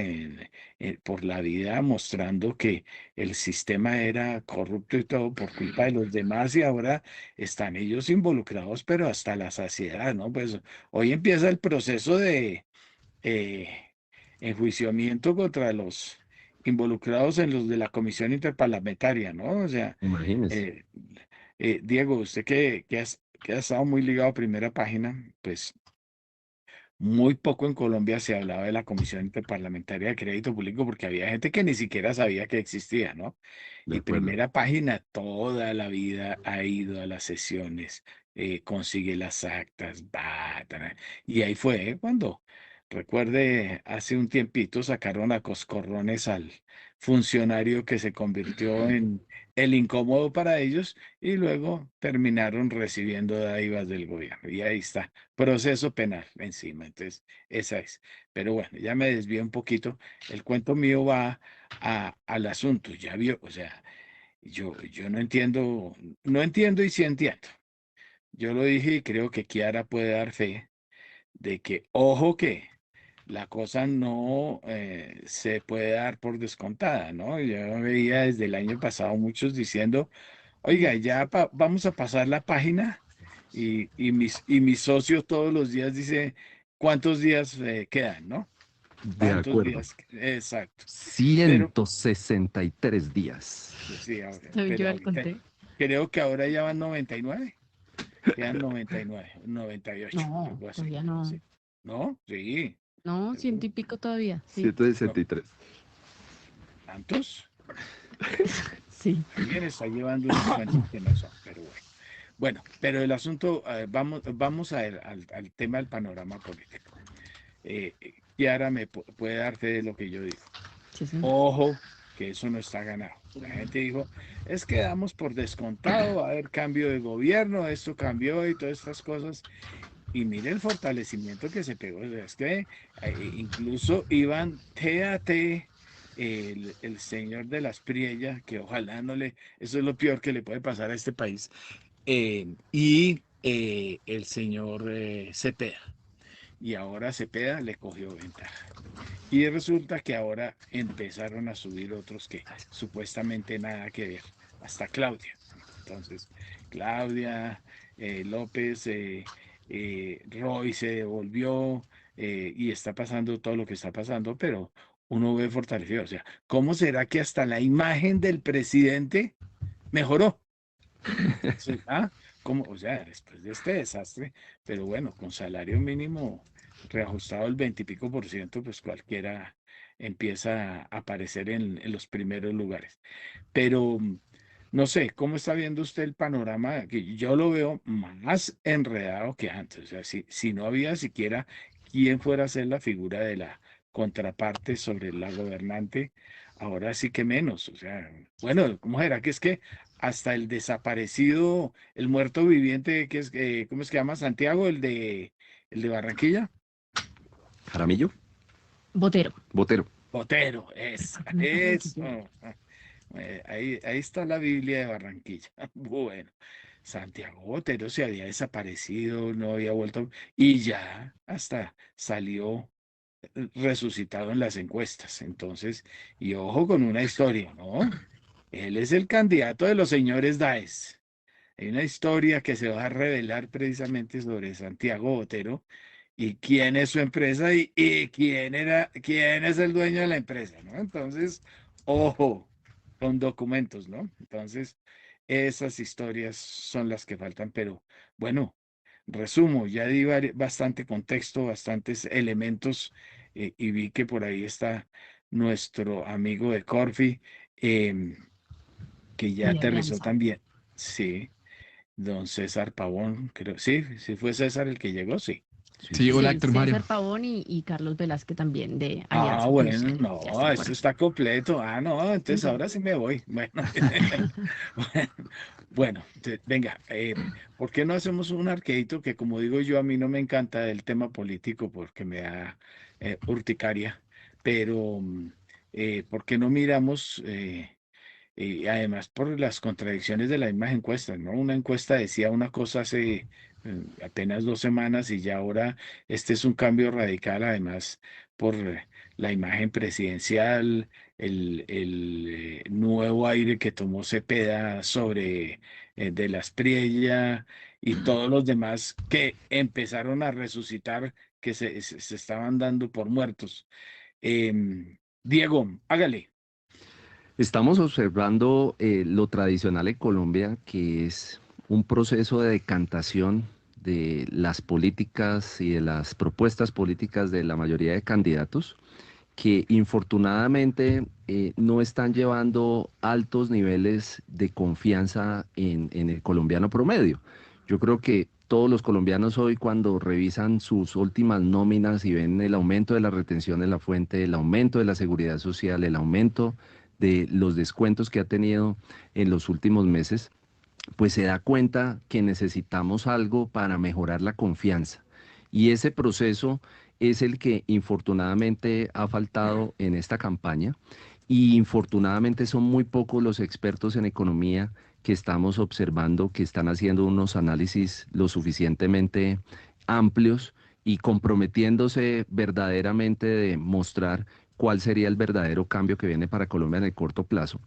por la vida mostrando que el sistema era corrupto y todo por culpa de los demás, y ahora están ellos involucrados, pero hasta la saciedad, ¿no? Pues hoy empieza el proceso de eh, enjuiciamiento contra los involucrados en los de la Comisión Interparlamentaria, ¿no? O sea, Imagínese. eh, Diego, usted que ha estado muy ligado a Primera Página, pues muy poco en Colombia se hablaba de la Comisión Interparlamentaria de Crédito Público, porque había gente que ni siquiera sabía que existía, ¿no? De Y acuerdo. Primera Página toda la vida ha ido a las sesiones, consigue las actas, y ahí fue cuando Recuerde, hace un tiempito sacaron a coscorrones al funcionario que se convirtió en el incómodo para ellos y luego terminaron recibiendo dádivas del gobierno. Y ahí está, proceso penal encima. Entonces, esa es. Pero bueno, ya me desvié un poquito. El cuento mío va al asunto. Ya vio, o sea, yo no entiendo y sí entiendo. Yo lo dije y creo que Kiara puede dar fe de que, ojo que la cosa no se puede dar por descontada, ¿no? Yo veía desde el año pasado muchos diciendo, oiga, ya vamos a pasar la página y mis socios todos los días dice, ¿cuántos días quedan, no? De ¿Cuántos acuerdo. días? Exacto. Pero, 163 días. sí, Yo pero ya ahorita conté. creo que ahora ya van 99, quedan 99, 98, No, algo así. todavía no. Sí. ¿No? Sí. No, ciento y pico todavía, sí. 163. ¿Tantos? Sí. Alguien está llevando unos cuentos que no son, pero bueno. Bueno, pero el asunto, vamos al tema del panorama político. Kiara puede dar fe de lo que yo digo. Sí, señor. Ojo, que eso no está ganado. La gente dijo, es que damos por descontado, va a haber cambio de gobierno, esto cambió y todas estas cosas. Y mire el fortalecimiento que se pegó. O sea, es que incluso iban T a T el señor de las Priella, que ojalá no le, eso es lo peor que le puede pasar a este país, y el señor Cepeda. Y ahora Cepeda le cogió ventaja. Y resulta que ahora empezaron a subir otros que supuestamente nada que ver, hasta Claudia. Entonces, Claudia, López, Roy se devolvió y está pasando todo lo que está pasando, pero uno ve fortalecido. O sea, ¿cómo será que hasta la imagen del presidente mejoró? Sí, ¿cómo? O sea, después de este desastre, pero bueno, con salario mínimo reajustado el 20 y pico%, pues cualquiera empieza a aparecer en los primeros lugares. Pero no sé, ¿cómo está viendo usted el panorama? Que yo lo veo más enredado que antes. O sea, si no había siquiera quien fuera a ser la figura de la contraparte sobre la gobernante, ahora sí que menos. O sea, bueno, ¿cómo será que es que hasta el desaparecido, el muerto viviente, que es, ¿cómo es que llama? Santiago, el de Barranquilla? Jaramillo, Botero. Botero. Botero, eso, eso. Ahí está la Biblia de Barranquilla. Bueno, Santiago Botero se había desaparecido, no había vuelto y ya hasta salió resucitado en las encuestas. Entonces, y ojo con una historia, ¿no? Él es el candidato de los señores Daes. Hay una historia que se va a revelar precisamente sobre Santiago Botero y quién es su empresa y quién es el dueño de la empresa, ¿no? Entonces, ojo, con documentos, ¿no? Entonces, esas historias son las que faltan, pero bueno, resumo, ya di bastante contexto, bastantes elementos y vi que por ahí está nuestro amigo de Corfi, em, que ya Y de aterrizó Alianza. también. Sí, don César Pavón, creo, sí, sí fue César el que llegó, sí. Sí, Sí, sí. hola Sí, Héctor Mario. César Pavón y Carlos Velázquez también de Ah, Alianza, con bueno, usted. Ya no, están por esto acá. está completo. Ah, no, entonces Ujú. ahora sí me voy. Bueno, bueno, venga, ¿por qué no hacemos un arqueíto que, como digo yo, a mí no me encanta el tema político porque me da urticaria, pero ¿por qué no miramos, y además por las contradicciones de las mismas encuestas, ¿no? Una encuesta decía una cosa hace apenas 2 semanas y ya ahora este es un cambio radical, además por la imagen presidencial, el nuevo aire que tomó Cepeda sobre de las Priella y todos los demás que empezaron a resucitar, que se estaban dando por muertos. Diego, hágale. Estamos observando lo tradicional en Colombia, que es un proceso de decantación de las políticas y de las propuestas políticas de la mayoría de candidatos que infortunadamente no están llevando altos niveles de confianza en el colombiano promedio. Yo creo que todos los colombianos hoy cuando revisan sus últimas nóminas y ven el aumento de la retención en la fuente, el aumento de la seguridad social, el aumento de los descuentos que ha tenido en los últimos meses, pues se da cuenta que necesitamos algo para mejorar la confianza. Y ese proceso es el que infortunadamente ha faltado en esta campaña. Y infortunadamente son muy pocos los expertos en economía que estamos observando, que están haciendo unos análisis lo suficientemente amplios y comprometiéndose verdaderamente de mostrar cuál sería el verdadero cambio que viene para Colombia en el corto plazo.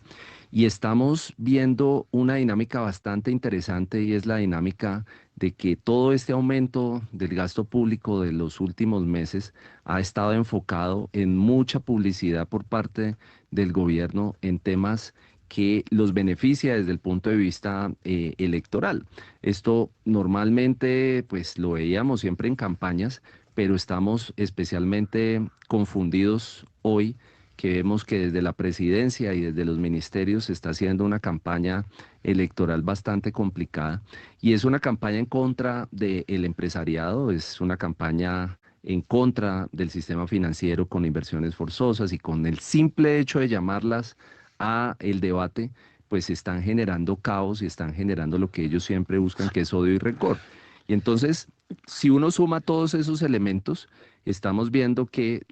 Y estamos viendo una dinámica bastante interesante y es la dinámica de que todo este aumento del gasto público de los últimos meses ha estado enfocado en mucha publicidad por parte del gobierno en temas que los beneficia desde el punto de vista electoral. Esto normalmente pues lo veíamos siempre en campañas, pero estamos especialmente confundidos hoy que vemos que desde la presidencia y desde los ministerios se está haciendo una campaña electoral bastante complicada y es una campaña en contra del empresariado, es una campaña en contra del sistema financiero con inversiones forzosas y con el simple hecho de llamarlas a el debate, pues están generando caos y están generando lo que ellos siempre buscan, que es odio y rencor. Y entonces, si uno suma todos esos elementos, estamos viendo que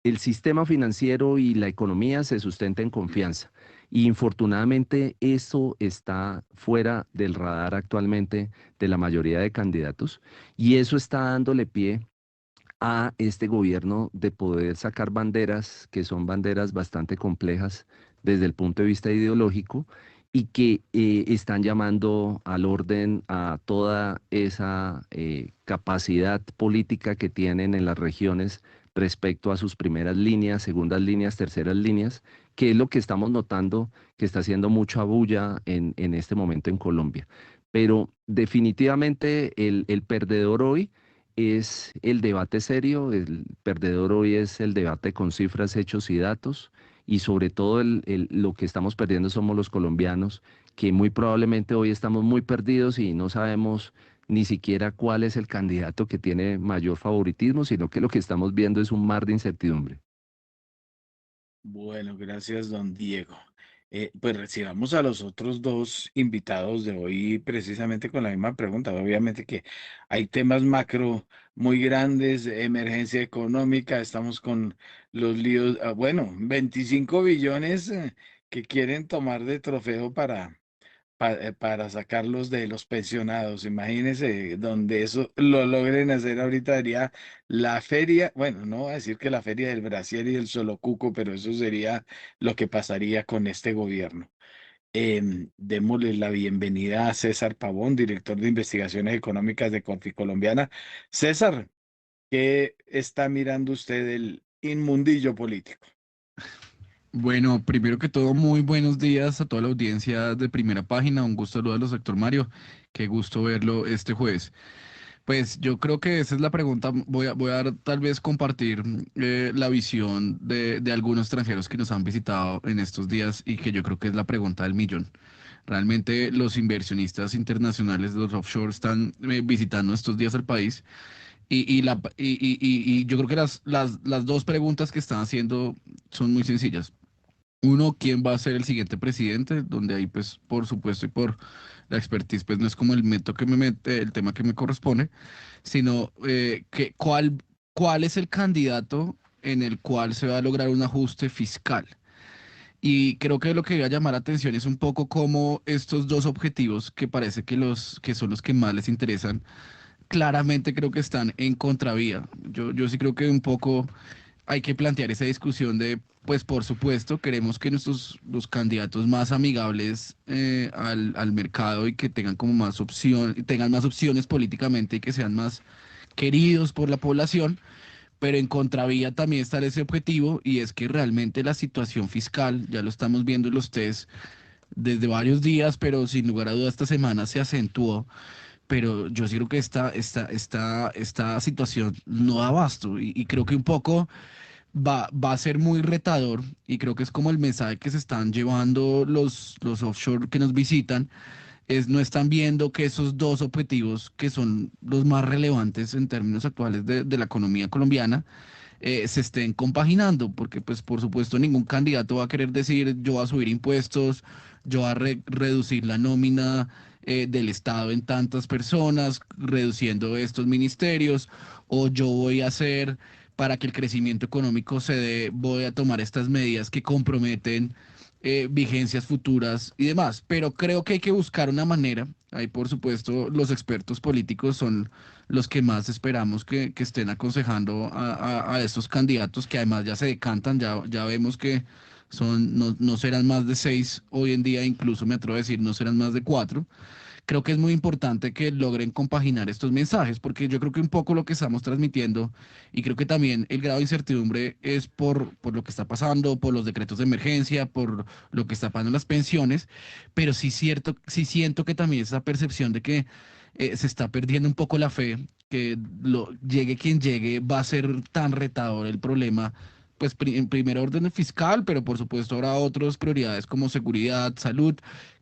el sistema financiero y la economía se sustenta en confianza. Y infortunadamente eso está fuera del radar actualmente de la mayoría de candidatos y eso está dándole pie a este gobierno de poder sacar banderas que son banderas bastante complejas desde el punto de vista ideológico y que están llamando al orden a toda esa capacidad política que tienen en las regiones respecto a sus primeras líneas, segundas líneas, terceras líneas, que es lo que estamos notando que está haciendo mucha bulla en este momento en Colombia. Pero definitivamente el perdedor hoy es el debate serio, el perdedor hoy es el debate con cifras, hechos y datos, y sobre todo lo que estamos perdiendo somos los colombianos, que muy probablemente hoy estamos muy perdidos y no sabemos ni siquiera cuál es el candidato que tiene mayor favoritismo, sino que lo que estamos viendo es un mar de incertidumbre. Bueno, gracias, don Diego. Pues recibamos a los otros dos invitados de hoy precisamente con la misma pregunta. Obviamente que hay temas macro muy grandes, emergencia económica, estamos con los líos, bueno, 25 billones que quieren tomar de trofeo para sacarlos de los pensionados. Imagínense donde eso lo logren hacer ahorita sería la feria, bueno, no voy a decir que la feria del brasier y del solocuco, pero eso sería lo que pasaría con este gobierno. Démosle la bienvenida a César Pavón, director de investigaciones económicas de Colombiana. César, ¿qué está mirando usted del inmundillo político? Bueno, primero que todo, muy buenos días a toda la audiencia de Primera Página. Un gusto saludarlos, doctor Mario. Qué gusto verlo este jueves. Pues yo creo que esa es la pregunta. Voy a tal vez compartir la visión de algunos extranjeros que nos han visitado en estos días y que yo creo que es la pregunta del millón. Realmente los inversionistas internacionales de los offshore están visitando estos días el país y yo creo que las dos preguntas que están haciendo son muy sencillas. Uno, ¿quién va a ser el siguiente presidente? Donde ahí, pues, por supuesto, y por la expertise, pues no es como el método que me mete, el tema que me corresponde, sino cuál es el candidato en el cual se va a lograr un ajuste fiscal. Y creo que lo que voy a llamar la atención es un poco cómo estos dos objetivos, que parece que son los que más les interesan, claramente creo que están en contravía. Yo sí creo que un poco hay que plantear esa discusión de, pues por supuesto, queremos que los candidatos más amigables al mercado y que tengan como tengan más opciones políticamente y que sean más queridos por la población, pero en contravía también está ese objetivo y es que realmente la situación fiscal, ya lo estamos viendo en los test desde varios días, pero sin lugar a dudas esta semana se acentuó. Pero yo sí creo que esta situación no da abasto y creo que un poco va a ser muy retador y creo que es como el mensaje que se están llevando los offshore que nos visitan, no están viendo que esos dos objetivos, que son los más relevantes en términos actuales de la economía colombiana, se estén compaginando, porque pues por supuesto ningún candidato va a querer decir yo voy a subir impuestos, yo voy a reducir la nómina del Estado en tantas personas, reduciendo estos ministerios, o yo voy a hacer para que el crecimiento económico se dé, voy a tomar estas medidas que comprometen vigencias futuras y demás. Pero creo que hay que buscar una manera. Ahí, por supuesto, los expertos políticos son los que más esperamos que estén aconsejando a estos candidatos, que además ya se decantan, ya vemos que no serán más de 6 hoy en día, incluso me atrevo a decir, no serán más de 4. Creo que es muy importante que logren compaginar estos mensajes, porque yo creo que un poco lo que estamos transmitiendo, y creo que también el grado de incertidumbre es por lo que está pasando, por los decretos de emergencia, por lo que está pasando en las pensiones, pero sí siento que también esa percepción de que se está perdiendo un poco la fe, que llegue quien llegue, va a ser tan retador el problema, pues en primer orden fiscal, pero por supuesto habrá otras prioridades como seguridad, salud,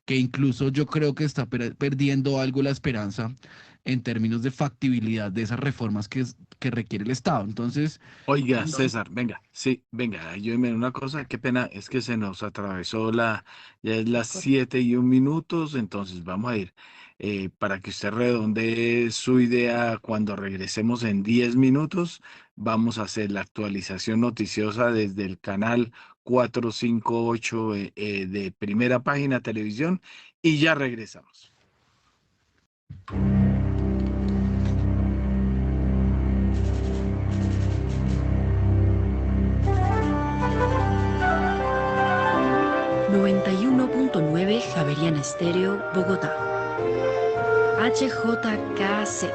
que incluso yo creo que está perdiendo algo la esperanza en términos de factibilidad de esas reformas que requiere el Estado. Entonces, Oiga, César, venga, sí, venga, ayúdeme en una cosa, qué pena, es que se nos atravesó ya es las 7:01, entonces vamos a ir, para que usted redondee su idea cuando regresemos en 10 minutos, vamos a hacer la actualización noticiosa desde el canal 458 de Primera Página Televisión y ya regresamos. Javeriana Estéreo, Bogotá. HJKZ.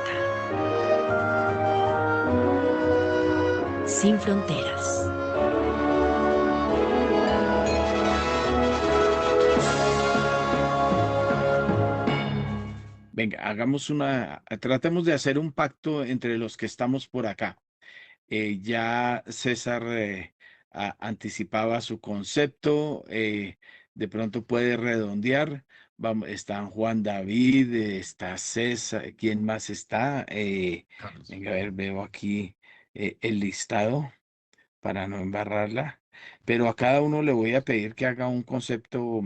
Sin fronteras. Venga, tratemos de hacer un pacto entre los que estamos por acá. Ya César anticipaba su concepto, de pronto puede redondear. Están Juan David, está César, ¿quién más está? Venga, a ver, veo aquí el listado para no embarrarla, pero a cada uno le voy a pedir que haga un concepto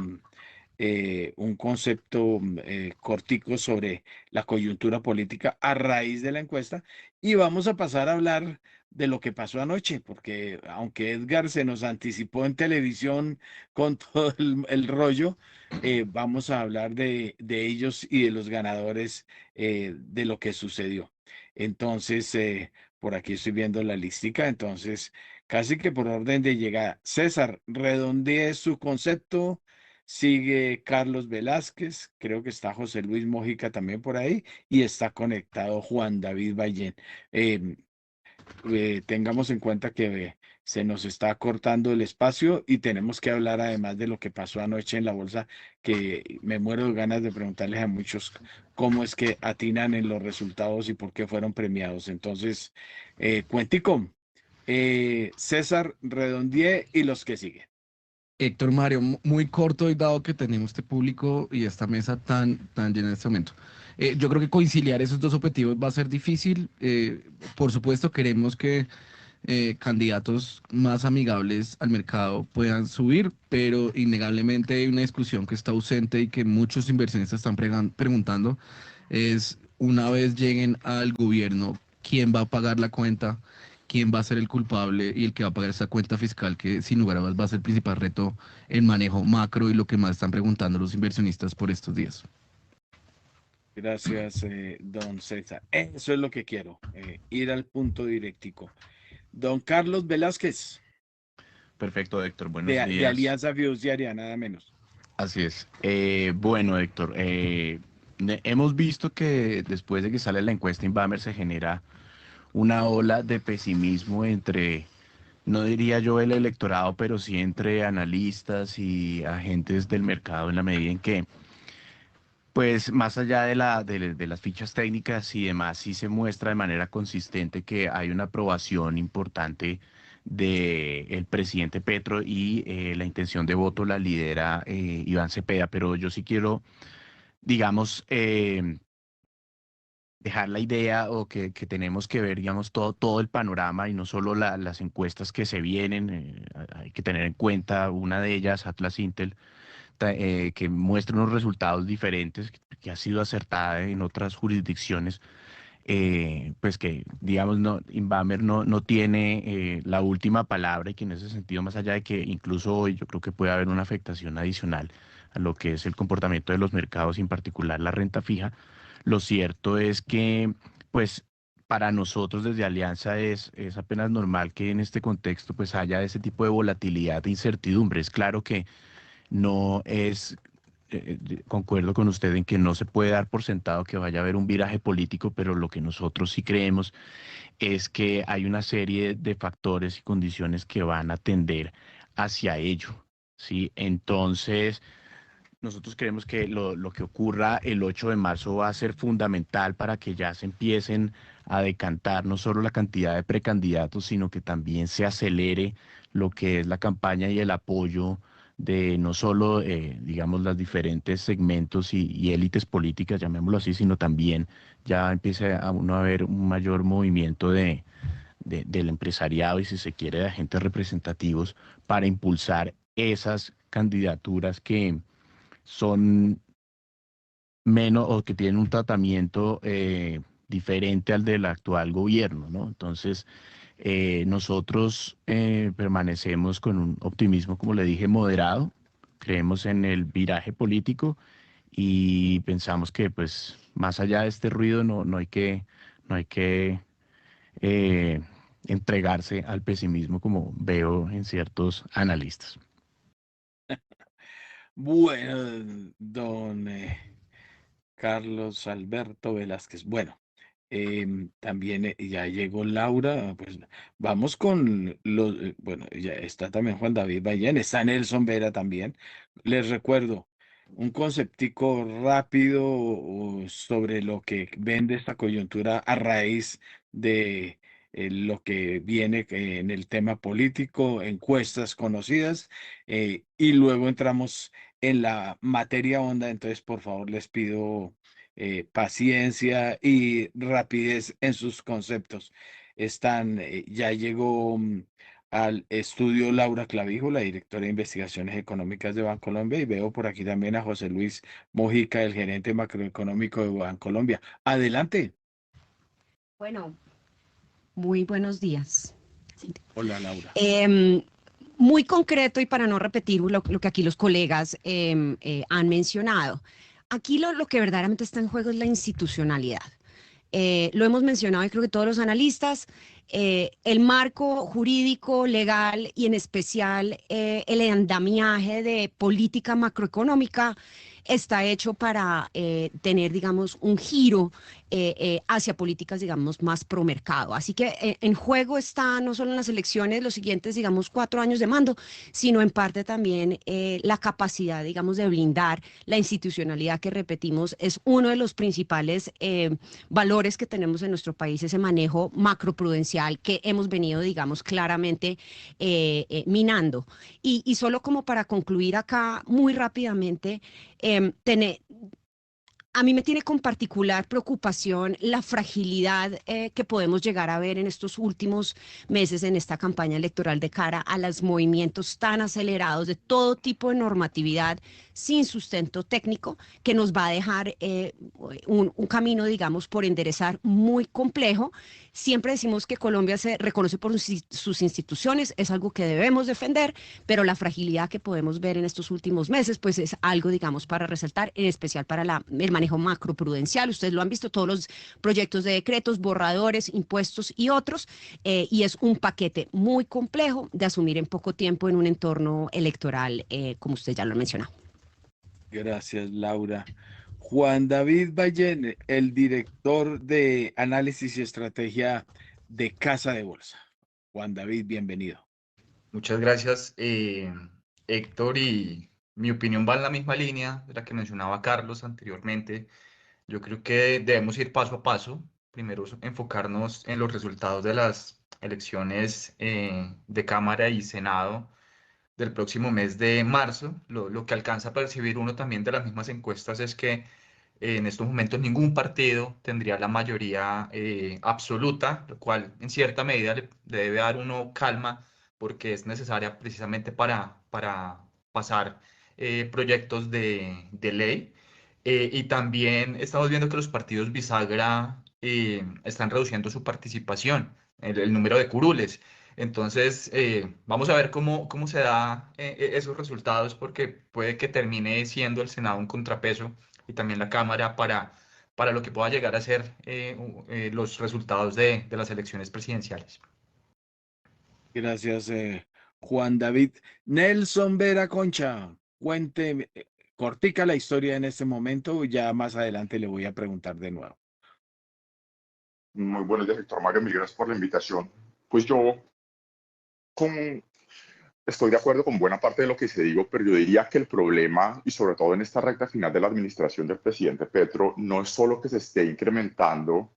cortico sobre la coyuntura política a raíz de la encuesta, y vamos a pasar a hablar de lo que pasó anoche, porque aunque Edgar se nos anticipó en televisión con todo el rollo, vamos a hablar de ellos y de los ganadores de lo que sucedió. Entonces, por aquí estoy viendo la listica, entonces casi que por orden de llegada. César, redondee su concepto. Sigue Carlos Velázquez, creo que está José Luis Mojica también por ahí, y está conectado Juan David Ballén. Tengamos en cuenta que se nos está cortando el espacio y tenemos que hablar además de lo que pasó anoche en la bolsa, que me muero de ganas de preguntarles a muchos cómo es que atinan en los resultados y por qué fueron premiados. Entonces, cuentico, César, redondeé y los que siguen. Héctor Mario, muy corto y dado que tenemos este público y esta mesa tan llena en este momento. Yo creo que conciliar esos dos objetivos va a ser difícil. Por supuesto, queremos que candidatos más amigables al mercado puedan subir, pero innegablemente hay una discusión que está ausente y que muchos inversionistas están preguntando, es una vez lleguen al gobierno, ¿quién va a pagar la cuenta? ¿Quién va a ser el culpable y el que va a pagar esa cuenta fiscal, que sin lugar a dudas va a ser el principal reto en manejo macro y lo que más están preguntando los inversionistas por estos días? Gracias, don César. Eso es lo que quiero, ir al punto directico. Don Carlos Velázquez. Perfecto, Héctor. Buenos días. De Alianza Fiduciaria, nada menos. Así es. Bueno, Héctor, hemos visto que después de que sale la encuesta Inbamer se genera una ola de pesimismo entre, no diría yo el electorado, pero sí entre analistas y agentes del mercado, en la medida en que, pues más allá de las fichas técnicas y demás, sí se muestra de manera consistente que hay una aprobación importante del presidente Petro y la intención de voto la lidera Iván Cepeda. Pero yo sí quiero digamos, dejar la idea o que tenemos que ver, digamos, todo el panorama y no solo las encuestas que se vienen. Hay que tener en cuenta una de ellas, Atlas Intel, que muestra unos resultados diferentes, que ha sido acertada en otras jurisdicciones. Pues que, digamos, Inbamer no tiene la última palabra, y que en ese sentido, más allá de que incluso hoy yo creo que puede haber una afectación adicional a lo que es el comportamiento de los mercados, y en particular la renta fija, lo cierto es que, pues, para nosotros desde Alianza es apenas normal que en este contexto pues haya ese tipo de volatilidad e incertidumbre. Es claro que no es, concuerdo con usted en que no se puede dar por sentado que vaya a haber un viraje político, pero lo que nosotros sí creemos es que hay una serie de factores y condiciones que van a tender hacia ello, ¿sí? Entonces, nosotros creemos que lo que ocurra el 8 de marzo va a ser fundamental para que ya se empiecen a decantar no solo la cantidad de precandidatos, sino que también se acelere lo que es la campaña y el apoyo de no solo, digamos, los diferentes segmentos y élites políticas, llamémoslo así, sino también ya empiece a uno a ver un mayor movimiento del empresariado y, si se quiere, de agentes representativos para impulsar esas candidaturas que son menos o que tienen un tratamiento diferente al del actual gobierno, ¿no? Entonces, nosotros permanecemos con un optimismo, como le dije, moderado. Creemos en el viraje político y pensamos que, pues, más allá de este ruido, no hay que eh, entregarse al pesimismo, como veo en ciertos analistas. Bueno, don Carlos Alberto Velázquez. Bueno, también ya llegó Laura. Pues vamos con los, bueno, ya está también Juan David Ballén, está Nelson Vera también. Les recuerdo un conceptico rápido sobre lo que vende esta coyuntura a raíz de lo que viene en el tema político, encuestas conocidas, y luego entramos en la materia honda. Entonces, por favor, les pido paciencia y rapidez en sus conceptos. Ya llegó al estudio Laura Clavijo, la directora de Investigaciones Económicas de Bancolombia, y veo por aquí también a José Luis Mojica, el gerente macroeconómico de Bancolombia. Adelante. Bueno, muy buenos días. Hola, Laura. Muy concreto y para no repetir lo que aquí los colegas han mencionado. Aquí lo que verdaderamente está en juego es la institucionalidad. Lo hemos mencionado y creo que todos los analistas, el marco jurídico, legal y en especial el andamiaje de política macroeconómica está hecho para tener, digamos, un giro hacia políticas, digamos, más pro mercado. Así que en juego está no solo en las elecciones los siguientes, digamos, 4 años de mando, sino en parte también la capacidad, digamos, de blindar la institucionalidad, que repetimos, es uno de los principales valores que tenemos en nuestro país, ese manejo macroprudencial que hemos venido, digamos, claramente minando. Y solo como para concluir acá muy rápidamente, a mí me tiene con particular preocupación la fragilidad que podemos llegar a ver en estos últimos meses en esta campaña electoral de cara a los movimientos tan acelerados de todo tipo de normatividad sin sustento técnico, que nos va a dejar un camino, digamos, por enderezar muy complejo. Siempre decimos que Colombia se reconoce por sus instituciones, es algo que debemos defender, pero la fragilidad que podemos ver en estos últimos meses, pues es algo, digamos, para resaltar, en especial para el manejo macroprudencial. Ustedes lo han visto, todos los proyectos de decretos, borradores, impuestos y otros, y es un paquete muy complejo de asumir en poco tiempo en un entorno electoral, como usted ya lo ha mencionado. Gracias, Laura. Juan David Ballén, el director de análisis y estrategia de Casa de Bolsa. Juan David, bienvenido. Muchas gracias, Héctor, y mi opinión va en la misma línea de la que mencionaba Carlos anteriormente. Yo creo que debemos ir paso a paso. Primero, enfocarnos en los resultados de las elecciones de Cámara y Senado del próximo mes de marzo. Lo que alcanza a percibir uno también de las mismas encuestas es que En estos momentos ningún partido tendría la mayoría absoluta, lo cual en cierta medida le debe dar uno calma porque es necesaria precisamente para pasar proyectos de ley. Y también estamos viendo que los partidos bisagra están reduciendo su participación, el número de curules. Entonces, vamos a ver cómo se da esos resultados, porque puede que termine siendo el Senado un contrapeso y también la Cámara para lo que pueda llegar a ser los resultados de las elecciones presidenciales. Gracias, Juan David. Nelson Vera Concha, cuente, cortica la historia en este momento, ya más adelante le voy a preguntar de nuevo. Muy buenos días, Héctor Mario, mil gracias por la invitación. Pues yo estoy de acuerdo con buena parte de lo que se dijo, pero yo diría que el problema, y sobre todo en esta recta final de la administración del presidente Petro, no es solo que se esté incrementando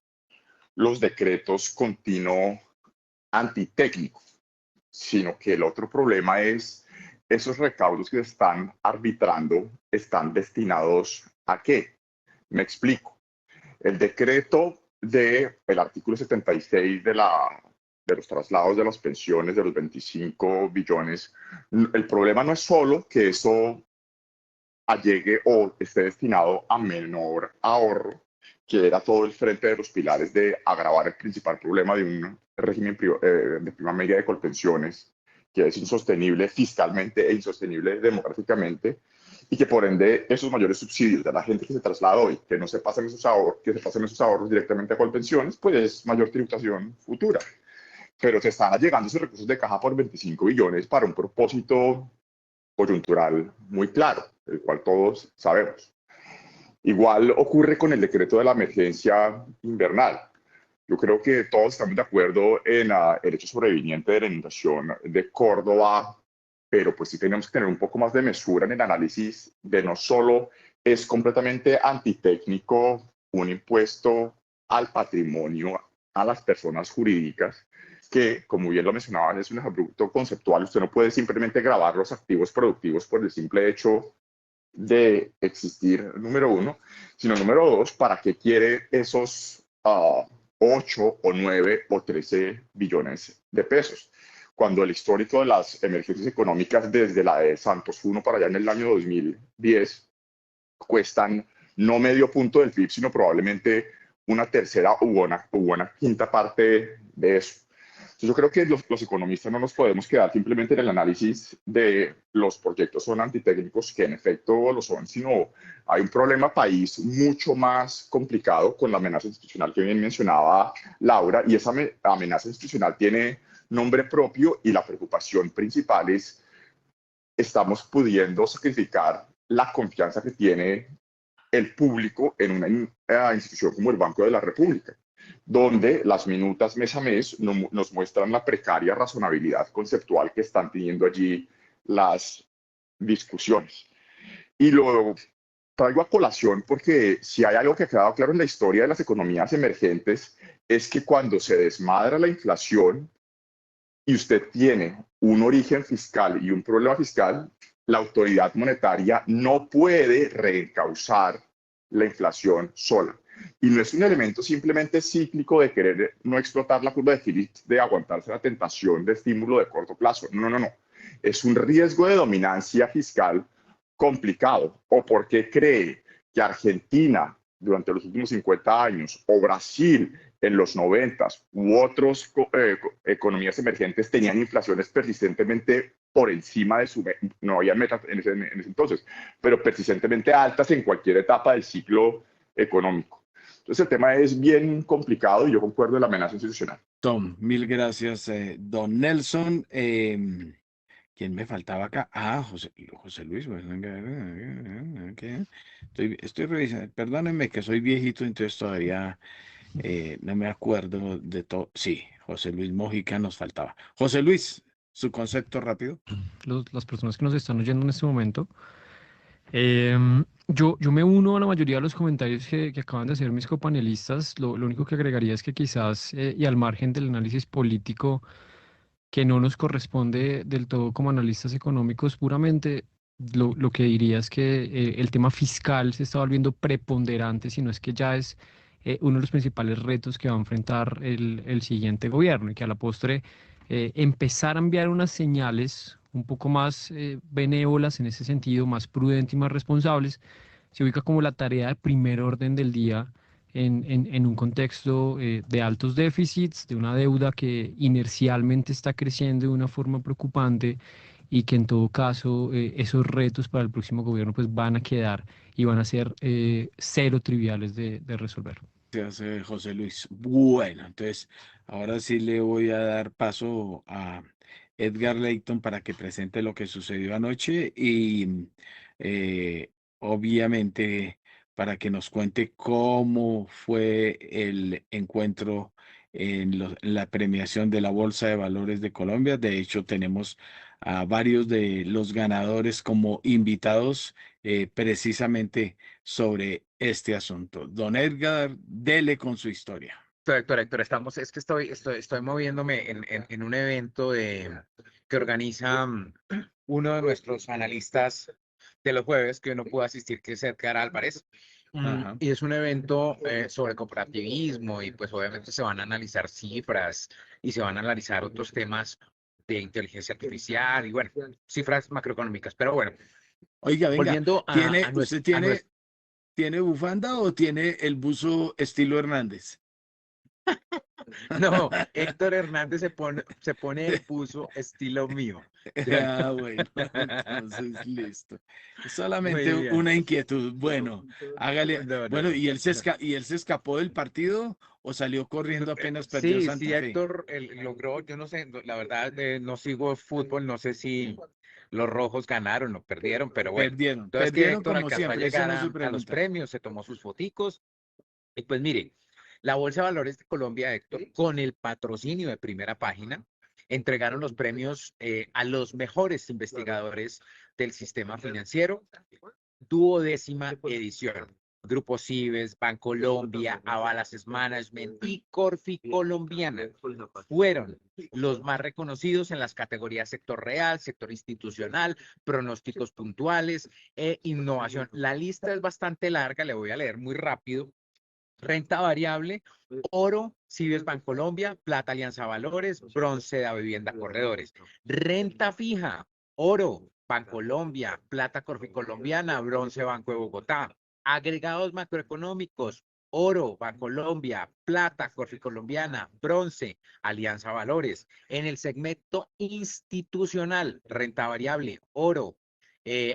los decretos continuo antitécnicos, sino que el otro problema es esos recaudos que se están arbitrando están destinados ¿a qué? Me explico. El decreto del artículo 76 de los traslados de las pensiones de los 25 billones, el problema no es solo que eso allegue o esté destinado a menor ahorro, que era todo el frente de los pilares de agravar el principal problema de un régimen de prima media de colpensiones, que es insostenible fiscalmente e insostenible demográficamente, y que por ende esos mayores subsidios de la gente que se traslada hoy, que no se pasen esos ahorros, que se pasen esos ahorros directamente a colpensiones, pues es mayor tributación futura. Pero se están allegando esos recursos de caja por 25 billones para un propósito coyuntural muy claro, el cual todos sabemos. Igual ocurre con el decreto de la emergencia invernal. Yo creo que todos estamos de acuerdo en el hecho sobreviniente de la inundación de Córdoba, pero pues sí tenemos que tener un poco más de mesura en el análisis de no solo es completamente antitécnico un impuesto al patrimonio a las personas jurídicas, que, como bien lo mencionaban, es un abrupto conceptual. Usted no puede simplemente gravar los activos productivos por el simple hecho de existir, número uno, sino número dos, ¿para qué quiere esos 8 o 9 o 13 billones de pesos? Cuando el histórico de las emergencias económicas desde la de Santos 1 para allá en el año 2010 cuestan no medio punto del PIB, sino probablemente una tercera u una quinta parte de eso. Entonces yo creo que los economistas no nos podemos quedar simplemente en el análisis de los proyectos son antitécnicos, que en efecto lo son, sino hay un problema país mucho más complicado con la amenaza institucional que bien mencionaba Laura, y esa amenaza institucional tiene nombre propio y la preocupación principal es estamos pudiendo sacrificar la confianza que tiene el público en una institución como el Banco de la República, donde las minutas mes a mes nos muestran la precaria razonabilidad conceptual que están teniendo allí las discusiones. Y lo traigo a colación porque si hay algo que ha quedado claro en la historia de las economías emergentes es que cuando se desmadra la inflación y usted tiene un origen fiscal y un problema fiscal, la autoridad monetaria no puede reencauzar la inflación sola. Y no es un elemento simplemente cíclico de querer no explotar la curva de Phillips, de aguantarse la tentación de estímulo de corto plazo. No, no, no. Es un riesgo de dominancia fiscal complicado. ¿O porque cree que Argentina durante los últimos 50 años o Brasil en los 90 u otras economías emergentes tenían inflaciones persistentemente por encima de su... No había metas en ese entonces, pero persistentemente altas en cualquier etapa del ciclo económico? Entonces el tema es bien complicado y yo concuerdo en la amenaza institucional. Tom, mil gracias, don Nelson. ¿Quién me faltaba acá? Ah, José Luis. Estoy revisando. Perdónenme que soy viejito, entonces todavía no me acuerdo de todo. Sí, José Luis Mojica nos faltaba. José Luis, su concepto rápido. Las personas que nos están oyendo en este momento, yo me uno a la mayoría de los comentarios que acaban de hacer mis copanelistas. Lo único que agregaría es que quizás, y al margen del análisis político que no nos corresponde del todo como analistas económicos puramente, lo que diría es que el tema fiscal se está volviendo preponderante, si no es que ya es uno de los principales retos que va a enfrentar el siguiente gobierno y que a la postre empezar a enviar unas señales un poco más benévolas en ese sentido, más prudentes y más responsables, se ubica como la tarea de primer orden del día en un contexto de altos déficits, de una deuda que inercialmente está creciendo de una forma preocupante y que en todo caso esos retos para el próximo gobierno pues van a quedar y van a ser cero triviales de resolver. Gracias, José Luis. Bueno, entonces ahora sí le voy a dar paso a Edgar Layton para que presente lo que sucedió anoche y obviamente para que nos cuente cómo fue el encuentro en la premiación de la Bolsa de Valores de Colombia. De hecho, tenemos a varios de los ganadores como invitados precisamente sobre este asunto. Don Edgar, dele con su historia. Héctor, es que estoy moviéndome en un evento que organiza uno de nuestros analistas de los jueves, que no pudo asistir, que es Edgar Álvarez. Ajá. Y es un evento sobre cooperativismo y pues obviamente se van a analizar cifras y se van a analizar otros temas de inteligencia artificial y bueno, cifras macroeconómicas. Pero bueno, Oiga, venga, volviendo ¿usted tiene bufanda o tiene el buzo estilo Hernández? No, Héctor Hernández se pone el buzo estilo mío. Ah, bueno, entonces listo. Solamente Muy bien. una inquietud. Bueno, hágale. No, no, Bueno, no, ¿y él se escapó del partido o salió corriendo apenas perdió Sí, Santa sí, Fe? Héctor logró, yo no sé, la verdad no sigo fútbol, no sé si los rojos ganaron o perdieron, pero bueno. Entonces que Perdieron Héctor como alcanzó a siempre, esa llegar no es su a los pregunta. premios, se tomó sus foticos y pues mire, la Bolsa de Valores de Colombia, Héctor, con el patrocinio de Primera Página, entregaron los premios a los mejores investigadores del sistema financiero, 12ª edición. Grupo Cibes, Bancolombia, Aval Asset Management y Corfi Colombiana fueron los más reconocidos en las categorías sector real, sector institucional, pronósticos puntuales e innovación. La lista es bastante larga, le voy a leer muy rápido. Renta variable, oro, Cibes Bancolombia, plata Alianza Valores, bronce Da Vivienda Corredores. Renta fija, oro, Bancolombia, plata Corficolombiana, bronce Banco de Bogotá. Agregados macroeconómicos, oro, Bancolombia, plata Corficolombiana, bronce Alianza Valores. En el segmento institucional, renta variable, oro,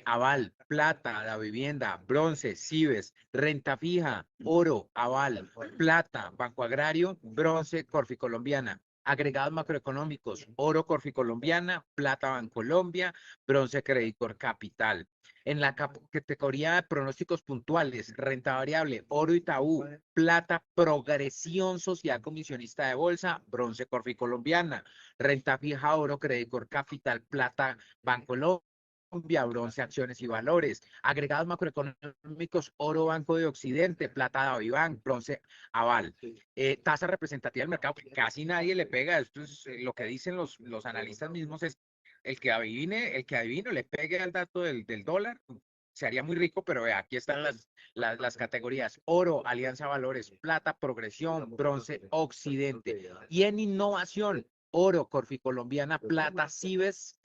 aval, plata, la vivienda, bronce, Cibes, renta fija, oro, aval, plata, Banco Agrario, bronce, Corficolombiana. Agregados macroeconómicos, oro, Corficolombiana, plata, Bancolombia, bronce, Credicorp Capital. En la categoría de pronósticos puntuales, renta variable, oro Itaú, plata, progresión social comisionista de bolsa, bronce, Corficolombiana. Renta fija, oro, Credicorp Capital, plata, Bancolombia, bronce, acciones y valores. Agregados macroeconómicos, oro, Banco de Occidente, plata, Davibank, bronce, aval. Tasa representativa del mercado, casi nadie le pega. Esto es lo que dicen los analistas mismos, es el que adivino le pegue al dato del dólar, se haría muy rico, pero vea, aquí están las categorías: oro, Alianza Valores, plata, progresión, bronce, Occidente. Y en innovación, oro, Corficolombiana, plata, Cibes,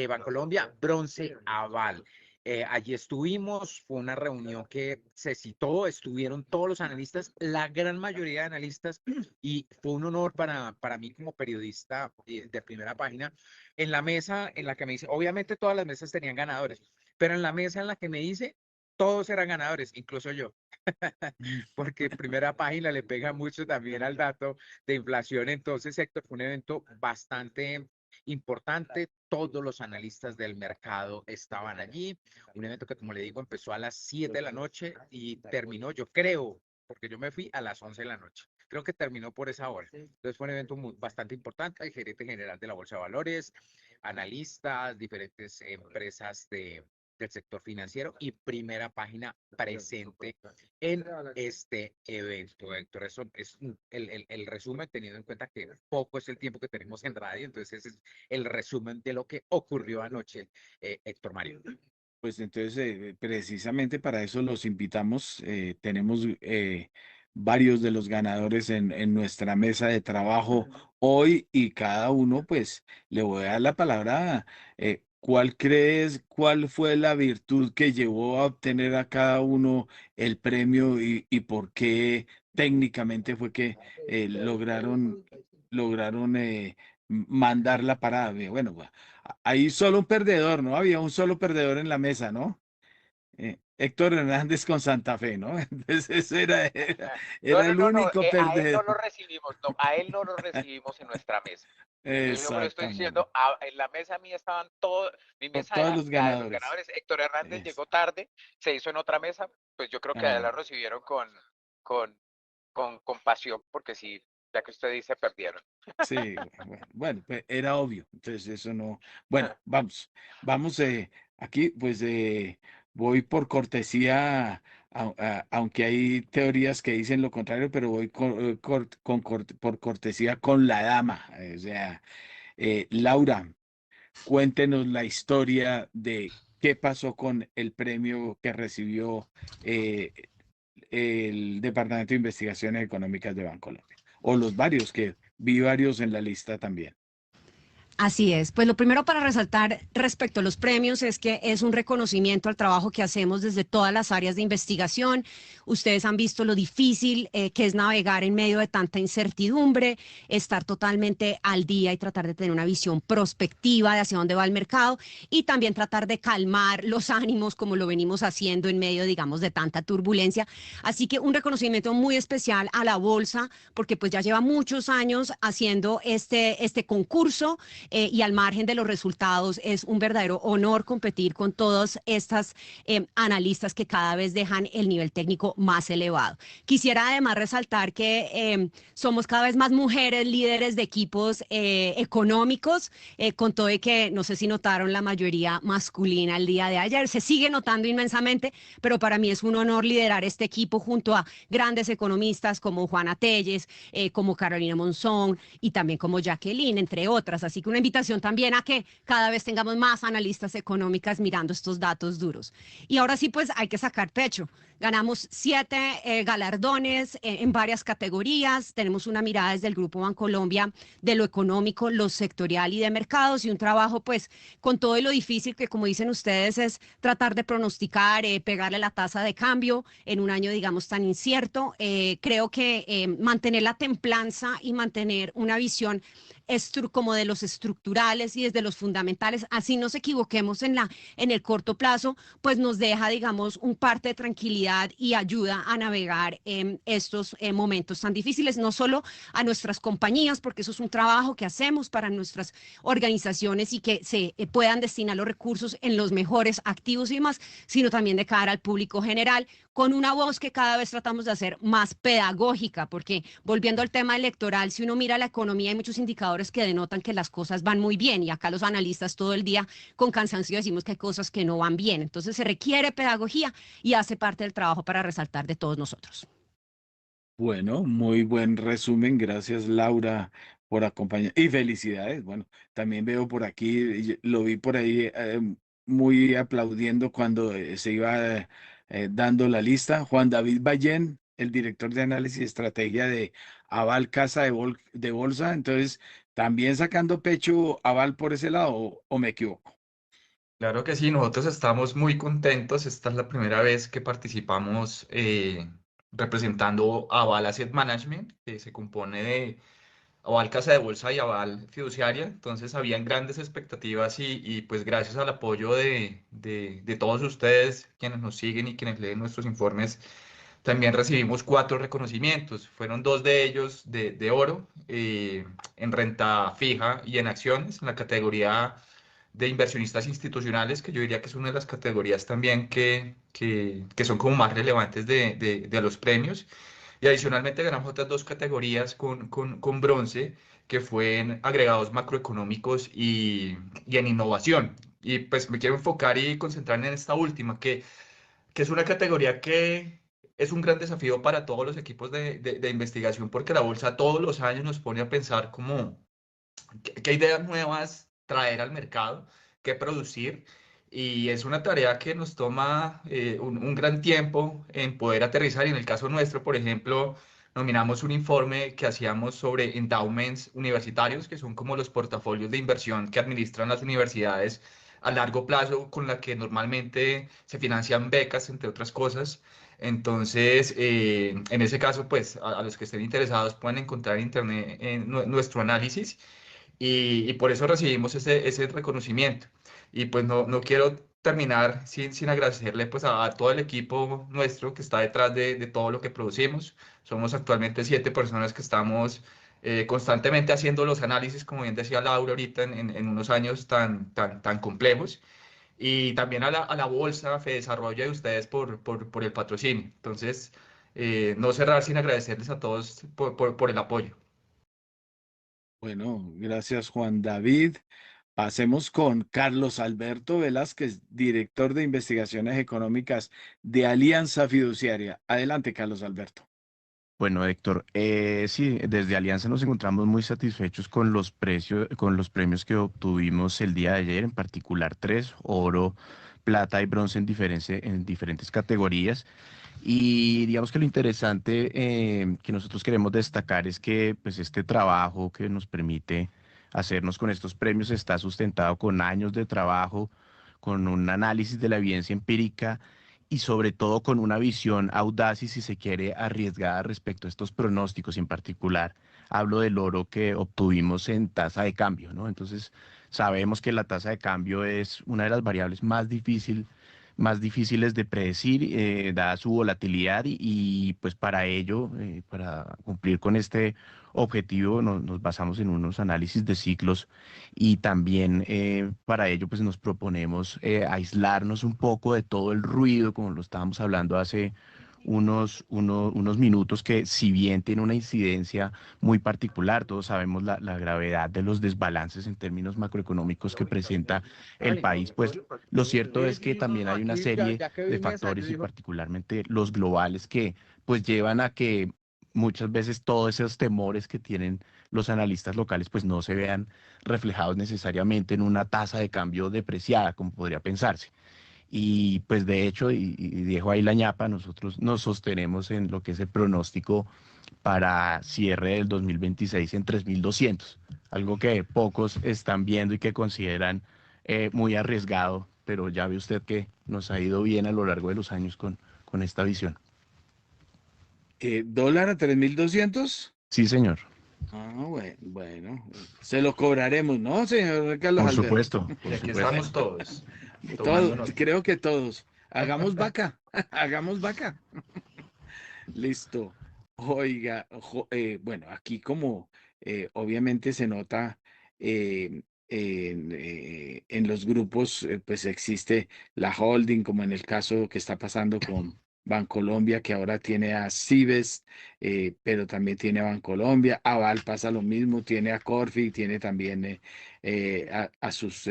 Bancolombia, bronce, aval. Allí estuvimos, fue una reunión que se citó, estuvieron todos los analistas, la gran mayoría de analistas, y fue un honor para mí como periodista de Primera Página. En la mesa en la que me dice, obviamente todas las mesas tenían ganadores, pero en la mesa en la que me dice, todos eran ganadores, incluso yo. Porque Primera Página le pega mucho también al dato de inflación. Entonces, Héctor, fue un evento bastante importante. Todos los analistas del mercado estaban allí. Un evento que, como le digo, empezó a las 7 de la noche y terminó, yo creo, porque yo me fui a las 11 de la noche. Creo que terminó por esa hora. Entonces fue un evento bastante importante. El gerente general de la Bolsa de Valores, analistas, diferentes empresas del sector financiero y Primera Página presente en este evento, Héctor. Eso es el resumen, teniendo en cuenta que poco es el tiempo que tenemos en radio, entonces ese es el resumen de lo que ocurrió anoche, Héctor Mario. Pues entonces, precisamente para eso los invitamos. Tenemos varios de los ganadores en nuestra mesa de trabajo hoy y cada uno, pues, le voy a dar la palabra. Cuál fue la virtud que llevó a obtener a cada uno el premio y por qué técnicamente fue que lograron mandar la parada? Bueno, hay solo un perdedor, ¿no? Había un solo perdedor en la mesa, ¿no? Héctor Hernández con Santa Fe, ¿no? Entonces ese era el único a él no perdedor. lo recibimos, no, a él no lo recibimos en nuestra mesa. Entonces yo le estoy Exactamente. diciendo, en la mesa mía estaban todos, mi mesa Todos era los la de los ganadores. ganadores. Héctor Hernández Es- llegó tarde, se hizo en otra mesa, pues yo creo que a él ah, la recibieron con, con pasión, porque sí, ya que usted dice, perdieron. sí, bueno, pues era obvio. Entonces eso no. Bueno, vamos aquí, pues voy por cortesía, aunque hay teorías que dicen lo contrario, pero voy por cortesía con la dama. O sea, Laura. Cuéntenos la historia de qué pasó con el premio que recibió eh, el Departamento de Investigaciones Económicas de Bancolombia, o los varios, que vi varios en la lista también. Así es. Pues lo primero para resaltar respecto a los premios es que es un reconocimiento al trabajo que hacemos desde todas las áreas de investigación. Ustedes han visto lo difícil que es navegar en medio de tanta incertidumbre, estar totalmente al día y tratar de tener una visión prospectiva de hacia dónde va el mercado y también tratar de calmar los ánimos como lo venimos haciendo en medio, digamos, de tanta turbulencia. Así que un reconocimiento muy especial a la Bolsa porque pues ya lleva muchos años haciendo este concurso. Y al margen de los resultados, es un verdadero honor competir con todas estas analistas que cada vez dejan el nivel técnico más elevado. Quisiera además resaltar que somos cada vez más mujeres líderes de equipos económicos, con todo y que no sé si notaron la mayoría masculina el día de ayer. Se sigue notando inmensamente, pero para mí es un honor liderar este equipo junto a grandes economistas como Juana Telles, como Carolina Monzón y también como Jacqueline, entre otras. Así que una invitación también a que cada vez tengamos más analistas económicas mirando estos datos duros. Y ahora sí, pues hay que sacar pecho. Ganamos 7 galardones en varias categorías. Tenemos una mirada desde el Grupo Bancolombia de lo económico, lo sectorial y de mercados y un trabajo pues con todo y lo difícil que como dicen ustedes es tratar de pronosticar, pegarle la tasa de cambio en un año digamos tan incierto. Creo que mantener la templanza y mantener una visión como de los estructurales y desde los fundamentales, así nos equivoquemos en el corto plazo, pues nos deja, digamos, un parte de tranquilidad y ayuda a navegar estos momentos tan difíciles, no solo a nuestras compañías, porque eso es un trabajo que hacemos para nuestras organizaciones y que se puedan destinar los recursos en los mejores activos y demás, sino también de cara al público general, con una voz que cada vez tratamos de hacer más pedagógica, porque volviendo al tema electoral, si uno mira la economía, hay muchos indicadores que denotan que las cosas van muy bien y acá los analistas todo el día con cansancio decimos que hay cosas que no van bien. Entonces se requiere pedagogía y hace parte del trabajo para resaltar de todos nosotros. Bueno, muy buen resumen. Gracias, Laura, por acompañar. Y felicidades. Bueno, también veo por aquí, lo vi por ahí muy aplaudiendo cuando se iba dando la lista. Juan David Ballén, el director de análisis y estrategia de Aval Casa de Bolsa. Entonces, también sacando pecho Aval por ese lado, o me equivoco. Claro que sí, nosotros estamos muy contentos. Esta es la primera vez que participamos representando a Aval Asset Management, que se compone de Aval Casa de Bolsa y Aval Fiduciaria. Entonces habían grandes expectativas y pues gracias al apoyo de todos ustedes, quienes nos siguen y quienes leen nuestros informes, también recibimos 4 reconocimientos. Fueron 2 de ellos de oro en renta fija y en acciones, en la categoría de inversionistas institucionales, que yo diría que es una de las categorías también que son como más relevantes de los premios. Y adicionalmente ganamos otras 2 categorías con bronce, que fue en agregados macroeconómicos y en innovación. Y pues me quiero enfocar y concentrar en esta última, que es una categoría que es un gran desafío para todos los equipos de investigación, porque la bolsa todos los años nos pone a pensar como qué ideas nuevas traer al mercado, qué producir. y es una tarea que nos toma un gran tiempo en poder aterrizar. Y en el caso nuestro, por ejemplo, nominamos un informe que hacíamos sobre endowments universitarios, que son como los portafolios de inversión que administran las universidades a largo plazo, con la que normalmente se financian becas, entre otras cosas. Entonces, en ese caso, pues a los que estén interesados pueden encontrar en internet nuestro análisis y por eso recibimos ese reconocimiento. Y pues no quiero terminar sin agradecerle pues a todo el equipo nuestro que está detrás de todo lo que producimos. Somos actualmente 7 personas que estamos constantemente haciendo los análisis, como bien decía Laura ahorita, en unos años tan complejos. Y también a la Bolsa, Fedesarrollo y ustedes por el patrocinio. Entonces, no cerrar sin agradecerles a todos por el apoyo. Bueno, gracias Juan David. Pasemos con Carlos Alberto Velázquez, director de investigaciones económicas de Alianza Fiduciaria. Adelante, Carlos Alberto. Bueno, Héctor, sí, desde Alianza nos encontramos muy satisfechos con los premios que obtuvimos el día de ayer, en particular 3, oro, plata y bronce en diferentes categorías. Y digamos que lo interesante que nosotros queremos destacar es que pues, este trabajo que nos permite hacernos con estos premios está sustentado con años de trabajo, con un análisis de la evidencia empírica y sobre todo con una visión audaz y, si se quiere, arriesgada respecto a estos pronósticos. En particular, hablo del oro que obtuvimos en tasa de cambio, ¿no? Entonces, sabemos que la tasa de cambio es una de las variables más difíciles de predecir, dada su volatilidad, y pues para ello, para cumplir con este objetivo, nos basamos en unos análisis de ciclos, y también para ello pues nos proponemos aislarnos un poco de todo el ruido, como lo estábamos hablando hace unos minutos, que si bien tiene una incidencia muy particular, todos sabemos la gravedad de los desbalances en términos macroeconómicos que presenta el país, pues lo cierto es que también hay una serie de factores, y particularmente los globales, que pues llevan a que muchas veces todos esos temores que tienen los analistas locales pues no se vean reflejados necesariamente en una tasa de cambio depreciada, como podría pensarse. Y pues de hecho, y dejo ahí la ñapa, nosotros nos sostenemos en lo que es el pronóstico para cierre del 2026 en 3.200, algo que pocos están viendo y que consideran muy arriesgado, pero ya ve usted que nos ha ido bien a lo largo de los años con esta visión. ¿Dólar a 3.200? Sí, señor. Ah, bueno, se lo cobraremos, ¿no, señor Carlos Por Alberto? supuesto. Y aquí estamos todos. Todos, creo que todos. Hagamos vaca, hagamos vaca. Listo. Oiga, bueno, aquí como obviamente se nota en los grupos, pues existe la holding, como en el caso que está pasando con Bancolombia, que ahora tiene a Cibes, pero también tiene a Bancolombia. Aval pasa lo mismo, tiene a Corfi, tiene también a sus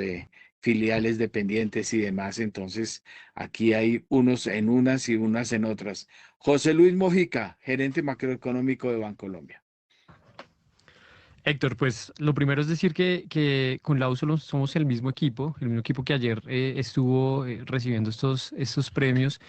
filiales dependientes y demás. Entonces, aquí hay unos en unas y unas en otras. José Luis Mojica, gerente macroeconómico de Bancolombia. Héctor, pues lo primero es decir que con Lau somos el mismo equipo que ayer estuvo recibiendo estos premios.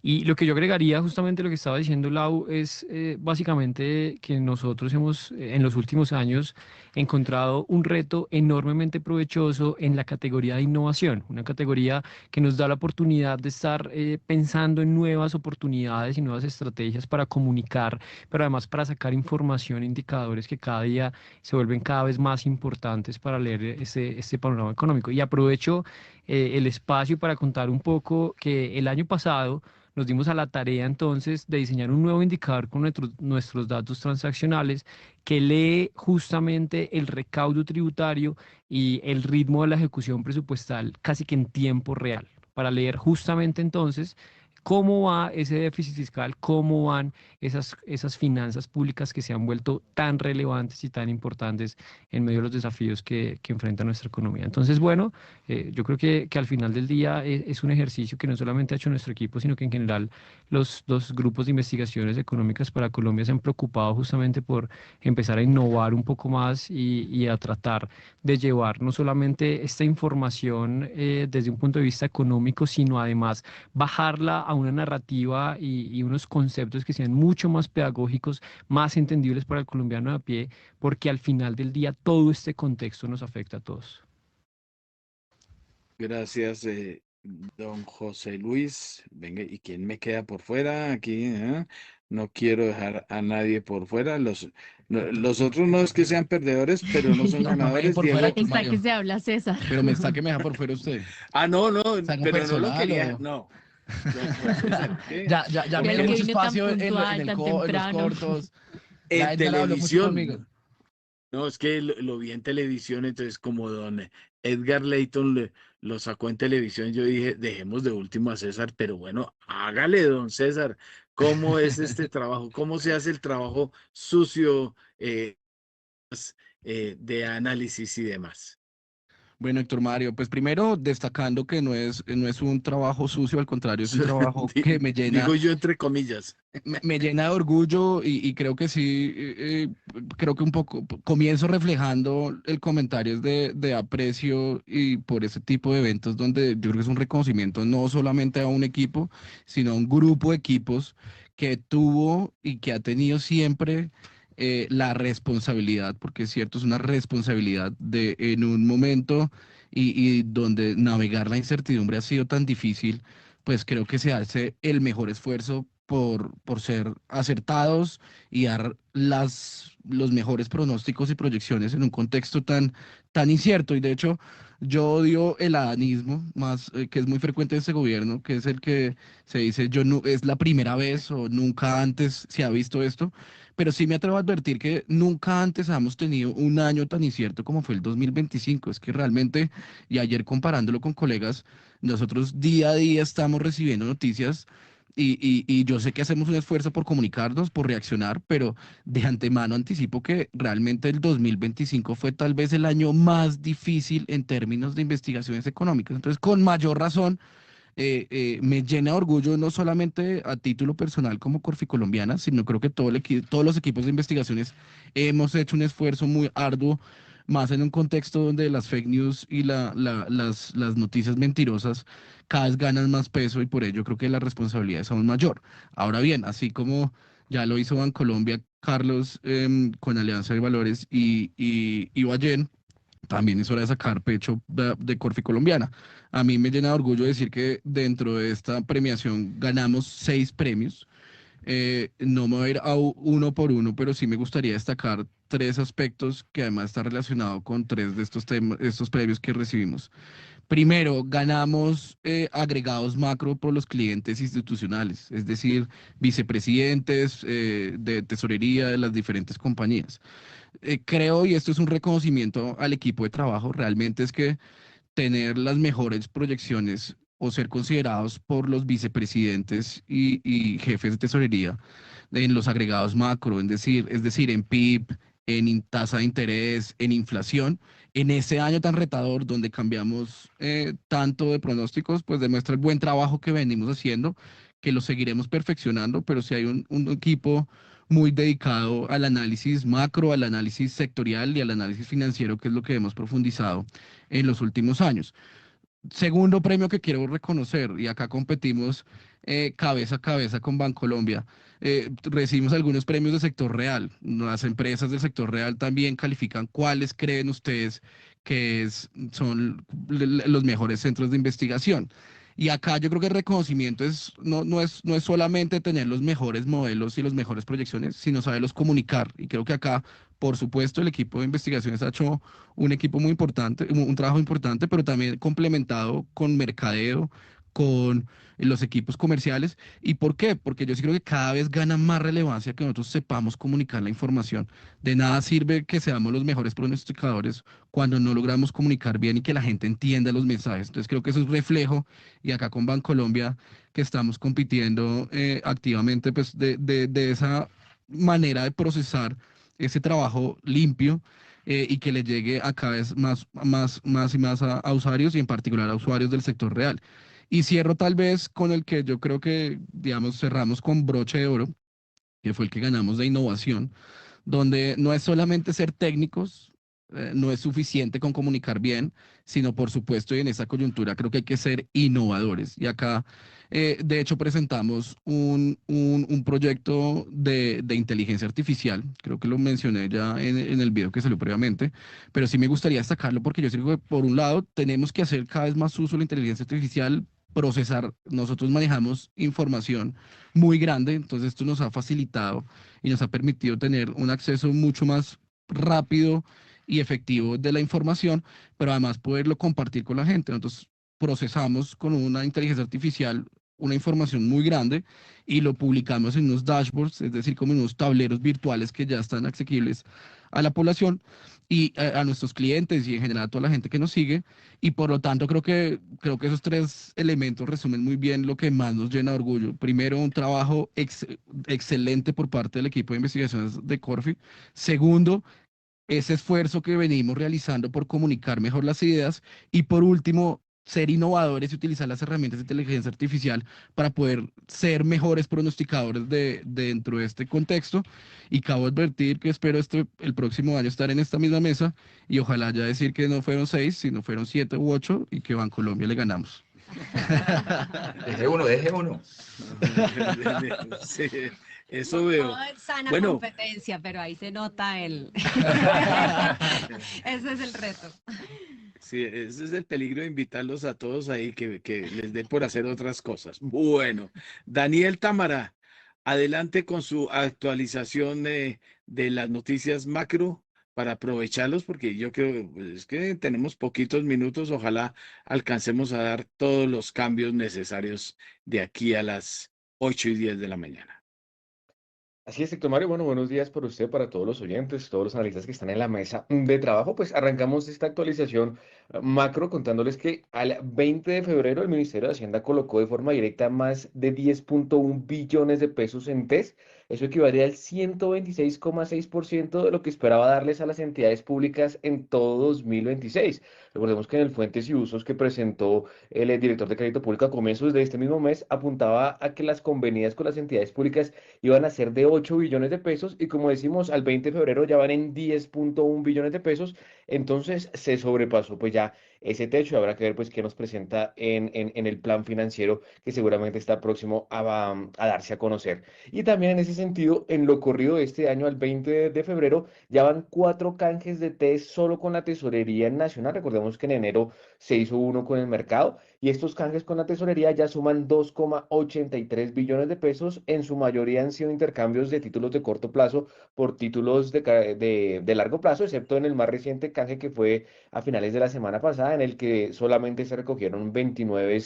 Y lo que yo agregaría, justamente lo que estaba diciendo Lau, es básicamente que nosotros hemos en los últimos años encontrado un reto enormemente provechoso en la categoría de innovación, una categoría que nos da la oportunidad de estar pensando en nuevas oportunidades y nuevas estrategias para comunicar, pero además para sacar información, indicadores que cada día se vuelven cada vez más importantes para leer este panorama económico. Y aprovecho el espacio para contar un poco que el año pasado nos dimos a la tarea entonces de diseñar un nuevo indicador con nuestros datos transaccionales que lee justamente el recaudo tributario y el ritmo de la ejecución presupuestal casi que en tiempo real, para leer justamente entonces cómo va ese déficit fiscal, cómo van esas finanzas públicas que se han vuelto tan relevantes y tan importantes en medio de los desafíos que enfrenta nuestra economía. Entonces, bueno, yo creo que al final del día es un ejercicio que no solamente ha hecho nuestro equipo, sino que en general los grupos de investigaciones económicas para Colombia se han preocupado justamente por empezar a innovar un poco más y a tratar de llevar no solamente esta información desde un punto de vista económico, sino además bajarla a una narrativa y unos conceptos que sean mucho más pedagógicos, más entendibles para el colombiano de a pie, porque al final del día todo este contexto nos afecta a todos. Gracias, don José Luis. Venga, ¿y quién me queda por fuera aquí? No quiero dejar a nadie por fuera. Los otros no es que sean perdedores, pero no son ganadores. por fuera, Diego. Está que se habla César. Pero me está que me deja por fuera usted. Ah, no, ¿Es algo pero no lo personal quería. o? No. Ya me Pero dio que mucho viene tan espacio en puntual, en tan los temprano. cortos. En Edgar habló mucho conmigo. televisión. No, es que lo vi en televisión, entonces como don Edgar Layton lo sacó en televisión, yo dije, dejemos de último a César, pero bueno, hágale, don César, ¿cómo es este trabajo? ¿Cómo se hace el trabajo sucio de análisis y demás? Bueno, Héctor Mario, pues primero destacando que no es un trabajo sucio, al contrario, es un trabajo que me llena. Digo yo entre comillas. Me llena de orgullo y creo que sí, creo que un poco comienzo reflejando el comentario de aprecio y por ese tipo de eventos donde yo creo que es un reconocimiento no solamente a un equipo, sino a un grupo de equipos que tuvo y que ha tenido siempre la responsabilidad, porque es cierto, es una responsabilidad de en un momento y donde navegar la incertidumbre ha sido tan difícil, pues creo que se hace el mejor esfuerzo por ser acertados y dar los mejores pronósticos y proyecciones en un contexto tan incierto. Y de hecho, yo odio el adanismo, más que es muy frecuente en este gobierno, que es el que se dice, es la primera vez o nunca antes se ha visto esto. Pero sí me atrevo a advertir que nunca antes hemos tenido un año tan incierto como fue el 2025. Es que realmente, y ayer comparándolo con colegas, nosotros día a día estamos recibiendo noticias y yo sé que hacemos un esfuerzo por comunicarnos, por reaccionar, pero de antemano anticipo que realmente el 2025 fue tal vez el año más difícil en términos de investigaciones económicas. Entonces, con mayor razón, me llena de orgullo no solamente a título personal como Corficolombiana, sino creo que todos los equipos de investigaciones hemos hecho un esfuerzo muy arduo, más en un contexto donde las fake news y las noticias mentirosas cada vez ganan más peso y por ello creo que la responsabilidad es aún mayor. Ahora bien, así como ya lo hizo Bancolombia, Carlos, con Alianza de Valores y Bayen, también es hora de sacar pecho de Corficolombiana. A mí me llena de orgullo decir que dentro de esta premiación ganamos 6 premios. No me voy a ir a uno por uno, pero sí me gustaría destacar 3 aspectos que además están relacionados con 3 de estos premios que recibimos. Primero, ganamos agregados macro por los clientes institucionales, es decir, vicepresidentes de tesorería de las diferentes compañías. Creo, y esto es un reconocimiento al equipo de trabajo, realmente es que tener las mejores proyecciones o ser considerados por los vicepresidentes y jefes de tesorería en los agregados macro, es decir, en PIB, en tasa de interés, en inflación, en ese año tan retador donde cambiamos tanto de pronósticos, pues demuestra el buen trabajo que venimos haciendo, que lo seguiremos perfeccionando, pero si hay un equipo muy dedicado al análisis macro, al análisis sectorial y al análisis financiero, que es lo que hemos profundizado en los últimos años. Segundo premio que quiero reconocer, y acá competimos cabeza a cabeza con Bancolombia. Recibimos algunos premios del sector real. Las empresas del sector real también califican cuáles creen ustedes que son los mejores centros de investigación. Y acá yo creo que el reconocimiento no es solamente tener los mejores modelos y las mejores proyecciones, sino saberlos comunicar. Y creo que acá, por supuesto, el equipo de investigaciones ha hecho un equipo muy importante, un trabajo importante, pero también complementado con mercadeo, con los equipos comerciales. ¿Y por qué? Porque yo sí creo que cada vez gana más relevancia que nosotros sepamos comunicar la información. De nada sirve que seamos los mejores pronosticadores cuando no logramos comunicar bien y que la gente entienda los mensajes. Entonces creo que eso es reflejo, y acá con Bancolombia, que estamos compitiendo activamente, pues de esa manera de procesar ese trabajo limpio, y que le llegue a cada vez más y más a usuarios, y en particular a usuarios del sector real. Y cierro tal vez con el que yo creo que, digamos, cerramos con broche de oro, que fue el que ganamos de innovación, donde no es solamente ser técnicos, no es suficiente con comunicar bien, sino por supuesto, y en esa coyuntura creo que hay que ser innovadores. Y acá, de hecho, presentamos un proyecto de inteligencia artificial, creo que lo mencioné ya en el video que salió previamente, pero sí me gustaría destacarlo porque yo creo que por un lado tenemos que hacer cada vez más uso de la inteligencia artificial, procesar. Nosotros manejamos información muy grande, entonces esto nos ha facilitado y nos ha permitido tener un acceso mucho más rápido y efectivo de la información, pero además poderlo compartir con la gente. Nosotros procesamos con una inteligencia artificial una información muy grande y lo publicamos en unos dashboards, es decir, como en unos tableros virtuales que ya están asequibles a la población y a nuestros clientes y en general a toda la gente que nos sigue. Y por lo tanto creo que esos tres elementos resumen muy bien lo que más nos llena de orgullo. Primero, un trabajo excelente por parte del equipo de investigaciones de Corfi. Segundo, ese esfuerzo que venimos realizando por comunicar mejor las ideas. Y por último, ser innovadores y utilizar las herramientas de inteligencia artificial para poder ser mejores pronosticadores dentro de este contexto. Y acabo de advertir que espero el próximo año estar en esta misma mesa y ojalá ya decir que no fueron 6, sino fueron 7 u 8 y que Bancolombia le ganamos. Deje uno. Sí, eso veo. No en sana Bueno, competencia, pero ahí se nota el... Ese es el reto. sí, ese es el peligro de invitarlos a todos ahí que les den por hacer otras cosas. Bueno, Daniel Támara, adelante con su actualización de las noticias macro para aprovecharlos, porque yo creo pues, es que tenemos poquitos minutos, ojalá alcancemos a dar todos los cambios necesarios de aquí a las 8:10 de la mañana. Así es, Héctor Mario. Bueno, buenos días para usted, para todos los oyentes, todos los analistas que están en la mesa de trabajo. Pues arrancamos esta actualización macro contándoles que al 20 de febrero el Ministerio de Hacienda colocó de forma directa más de 10.1 billones de pesos en TES. Eso equivale al 126,6% de lo que esperaba darles a las entidades públicas en todo 2026. Recordemos que en el Fuentes y Usos que presentó el director de Crédito Público a comienzos de este mismo mes, apuntaba a que las convenidas con las entidades públicas iban a ser de 8 billones de pesos y como decimos, al 20 de febrero ya van en 10.1 billones de pesos, entonces se sobrepasó pues ya ese techo y habrá que ver pues qué nos presenta en el plan financiero que seguramente está próximo a darse a conocer. Y también en ese sentido, en lo corrido de este año al 20 de febrero, ya van 4 canjes de TES solo con la Tesorería Nacional. Recordemos que en enero se hizo uno con el mercado y estos canjes con la Tesorería ya suman 2,83 billones de pesos. En su mayoría han sido intercambios de títulos de corto plazo por títulos de largo plazo, excepto en el más reciente canje que fue a finales de la semana pasada, en el que solamente se recogieron 29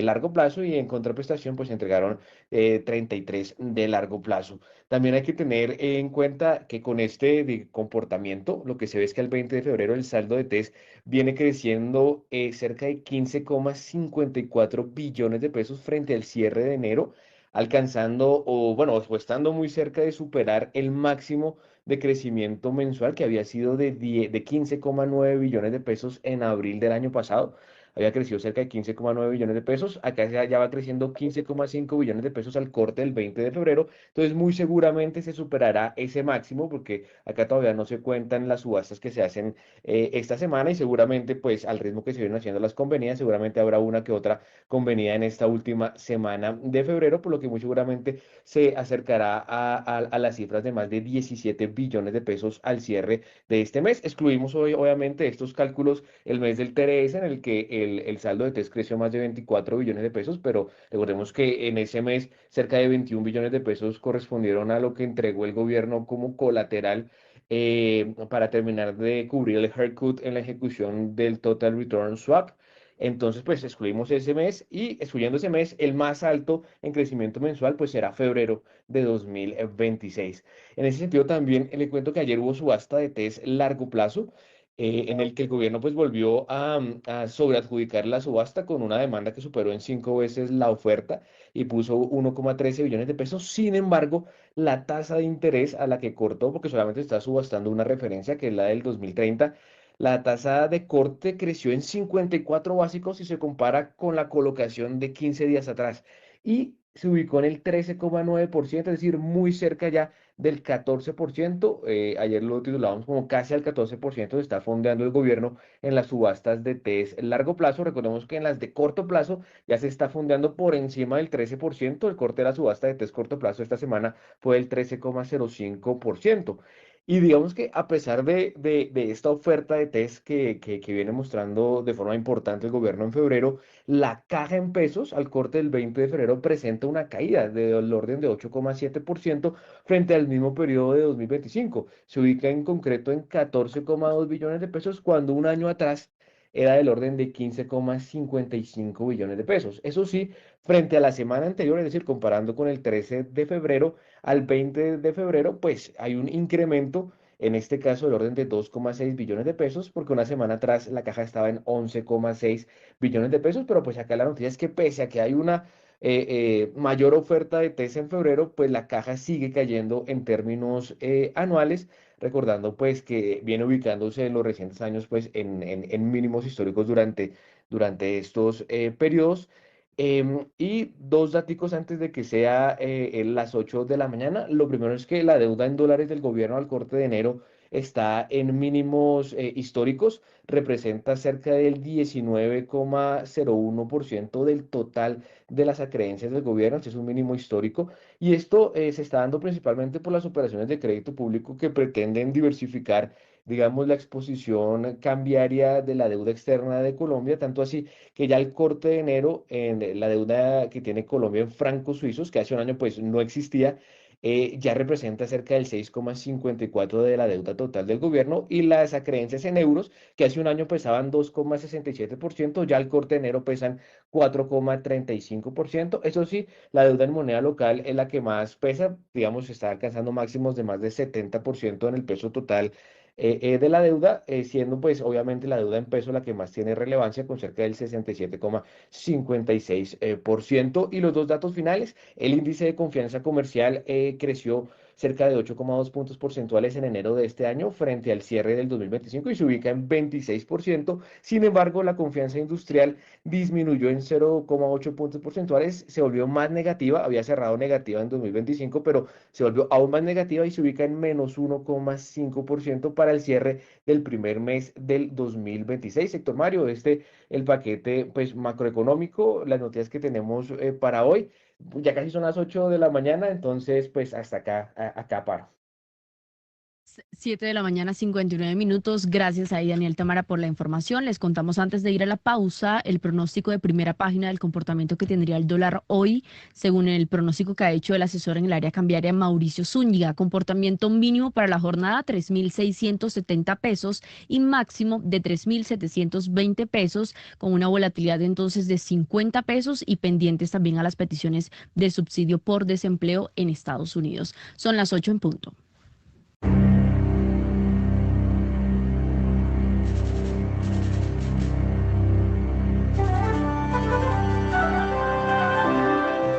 largo plazo y en contraprestación pues se entregaron 33 de largo plazo. También hay que tener en cuenta que con este comportamiento, lo que se ve es que al 20 de febrero el saldo de TES viene creciendo cerca de 15,54 billones de pesos frente al cierre de enero, alcanzando o bueno, o estando muy cerca de superar el máximo de crecimiento mensual que había sido de 15,9 billones de pesos en abril del año pasado. Había crecido cerca de 15,9 billones de pesos, acá ya va creciendo 15,5 billones de pesos al corte del 20 de febrero, entonces muy seguramente se superará ese máximo porque acá todavía no se cuentan las subastas que se hacen esta semana y seguramente pues al ritmo que se vienen haciendo las convenidas, seguramente habrá una que otra convenida en esta última semana de febrero, por lo que muy seguramente se acercará a las cifras de más de 17 billones de pesos al cierre de este mes. Excluimos hoy, obviamente, estos cálculos el mes del TRS, en el que el saldo de TES creció más de 24 billones de pesos, pero recordemos que en ese mes cerca de 21 billones de pesos correspondieron a lo que entregó el gobierno como colateral para terminar de cubrir el haircut en la ejecución del Total Return Swap. Entonces, pues excluimos ese mes y excluyendo ese mes, el más alto en crecimiento mensual, pues será febrero de 2026. En ese sentido, también le cuento que ayer hubo subasta de test largo plazo, en el que el gobierno pues volvió a sobreadjudicar la subasta con una demanda que superó en 5 veces la oferta y puso 1,13 billones de pesos. Sin embargo, la tasa de interés a la que cortó, porque solamente está subastando una referencia que es la del 2030, la tasa de corte creció en 54 básicos si se compara con la colocación de 15 días atrás y se ubicó en el 13,9%, es decir, muy cerca ya del 14%. Ayer lo titulamos como casi al 14% se está fondeando el gobierno en las subastas de test largo plazo. Recordemos que en las de corto plazo ya se está fondeando por encima del 13%. El corte de la subasta de test corto plazo esta semana fue el 13,05%. Y digamos que a pesar de esta oferta de test que viene mostrando de forma importante el gobierno en febrero, la caja en pesos al corte del 20 de febrero presenta una caída del orden de 8,7% frente al mismo periodo de 2025. Se ubica en concreto en 14,2 billones de pesos cuando un año atrás era del orden de 15,55 billones de pesos. Eso sí, frente a la semana anterior, es decir, comparando con el 13 de febrero al 20 de febrero, pues hay un incremento, en este caso del orden de 2,6 billones de pesos, porque una semana atrás la caja estaba en 11,6 billones de pesos, pero pues acá la noticia es que pese a que hay una mayor oferta de test en febrero, pues la caja sigue cayendo en términos anuales, recordando pues que viene ubicándose en los recientes años pues en mínimos históricos durante estos periodos. Y dos daticos antes de que sea en las 8 de la mañana. Lo primero es que la deuda en dólares del gobierno al corte de enero está en mínimos históricos, representa cerca del 19,01% del total de las acreencias del gobierno. Este es un mínimo histórico y esto se está dando principalmente por las operaciones de crédito público que pretenden diversificar, digamos, la exposición cambiaria de la deuda externa de Colombia, tanto así que ya el corte de enero en la deuda que tiene Colombia en francos suizos, que hace un año pues no existía, ya representa cerca del 6,54 de la deuda total del gobierno y las acreencias en euros, que hace un año pesaban 2,67%, ya el corte de enero pesan 4,35%. Eso sí, la deuda en moneda local es la que más pesa, digamos, está alcanzando máximos de más de 70% en el peso total de la deuda, siendo pues obviamente la deuda en peso la que más tiene relevancia con cerca del 67,56%. Y los dos datos finales, el índice de confianza comercial creció cerca de 8,2 puntos porcentuales en enero de este año frente al cierre del 2025 y se ubica en 26%. Sin embargo, la confianza industrial disminuyó en 0,8 puntos porcentuales, se volvió más negativa, había cerrado negativa en 2025, pero se volvió aún más negativa y se ubica en menos 1,5% para el cierre del primer mes del 2026. Sector Mario, el paquete pues macroeconómico, las noticias que tenemos para hoy. Ya casi son las 8 de la mañana, entonces pues hasta acá paro. 7 de la mañana, 59 minutos. Gracias ahí, Daniel Tamara, por la información. Les contamos antes de ir a la pausa el pronóstico de primera página del comportamiento que tendría el dólar hoy, según el pronóstico que ha hecho el asesor en el área cambiaria, Mauricio Zúñiga. Comportamiento mínimo para la jornada, 3.670 pesos y máximo de 3.720 pesos, con una volatilidad entonces de 50 pesos y pendientes también a las peticiones de subsidio por desempleo en Estados Unidos. Son las 8 en punto.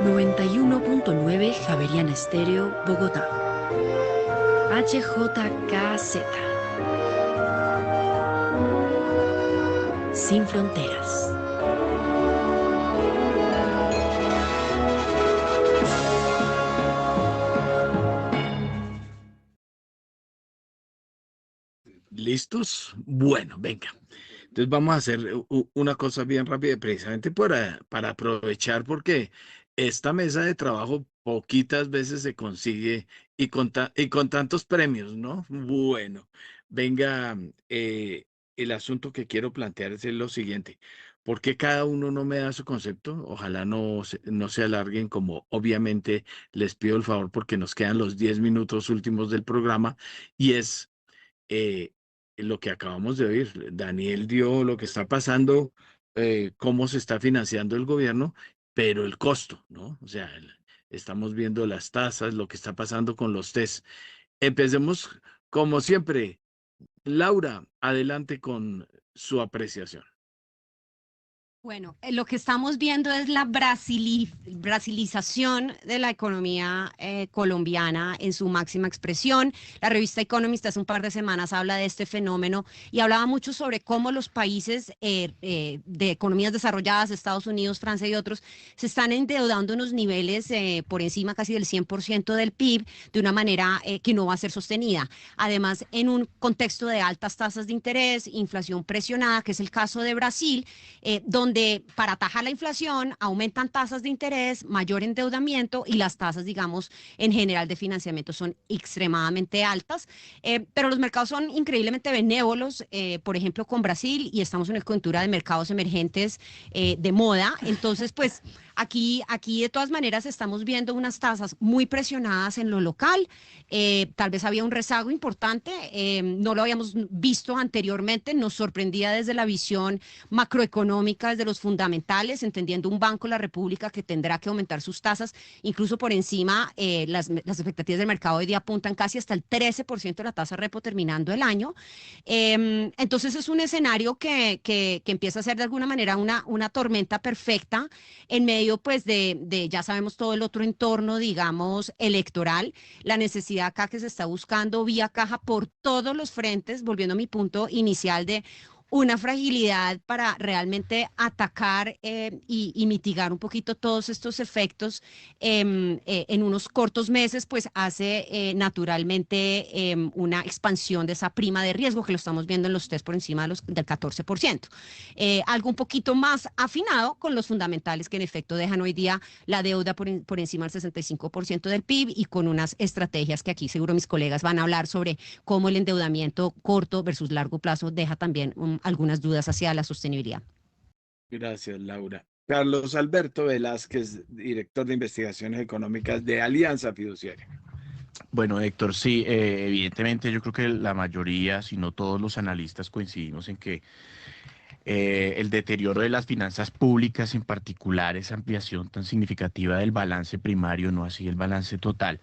91.9 Javeriana Estéreo, Bogotá. HJKZ. Sin fronteras. ¿Listos? Bueno, venga. Entonces vamos a hacer una cosa bien rápida, precisamente para aprovechar, porque esta mesa de trabajo poquitas veces se consigue y con tantos premios, ¿no? Bueno, venga, el asunto que quiero plantear es lo siguiente. ¿Por qué cada uno no me da su concepto? Ojalá no se alarguen, como obviamente les pido el favor porque nos quedan los 10 minutos últimos del programa y es lo que acabamos de oír. Daniel dio lo que está pasando cómo se está financiando el gobierno, pero el costo, ¿no? O sea, estamos viendo las tasas, lo que está pasando con los test. Empecemos, como siempre. Laura, adelante con su apreciación. Bueno, lo que estamos viendo es la brasilización de la economía colombiana en su máxima expresión. La revista Economist hace un par de semanas habla de este fenómeno y hablaba mucho sobre cómo los países de economías desarrolladas, Estados Unidos, Francia y otros, se están endeudando en unos niveles por encima casi del 100% del PIB de una manera que no va a ser sostenida. Además, en un contexto de altas tasas de interés, inflación presionada, que es el caso de Brasil, donde para atajar la inflación aumentan tasas de interés, mayor endeudamiento y las tasas, digamos, en general de financiamiento son extremadamente altas, pero los mercados son increíblemente benévolos, por ejemplo, con Brasil, y estamos en una coyuntura de mercados emergentes de moda, entonces, pues, aquí de todas maneras estamos viendo unas tasas muy presionadas en lo local, tal vez había un rezago importante, no lo habíamos visto anteriormente, nos sorprendía desde la visión macroeconómica, desde los fundamentales, entendiendo un Banco de la República que tendrá que aumentar sus tasas, incluso por encima, las expectativas del mercado hoy día apuntan casi hasta el 13% de la tasa repo terminando el año. Entonces es un escenario que empieza a ser de alguna manera una tormenta perfecta en medio pues ya sabemos todo el otro entorno, digamos, electoral, la necesidad acá que se está buscando vía caja por todos los frentes, volviendo a mi punto inicial de una fragilidad para realmente atacar y mitigar un poquito todos estos efectos en unos cortos meses, pues hace naturalmente una expansión de esa prima de riesgo que lo estamos viendo en los test por encima del 14%. Algo un poquito más afinado con los fundamentales que en efecto dejan hoy día la deuda por encima del 65% del PIB y con unas estrategias que aquí seguro mis colegas van a hablar sobre cómo el endeudamiento corto versus largo plazo deja también algunas dudas hacia la sostenibilidad. Gracias, Laura. Carlos Alberto Velázquez, director de investigaciones económicas de Alianza Fiduciaria. Bueno, Héctor, sí, evidentemente yo creo que la mayoría, si no todos los analistas coincidimos en que el deterioro de las finanzas públicas, en particular esa ampliación tan significativa del balance primario, no así el balance total,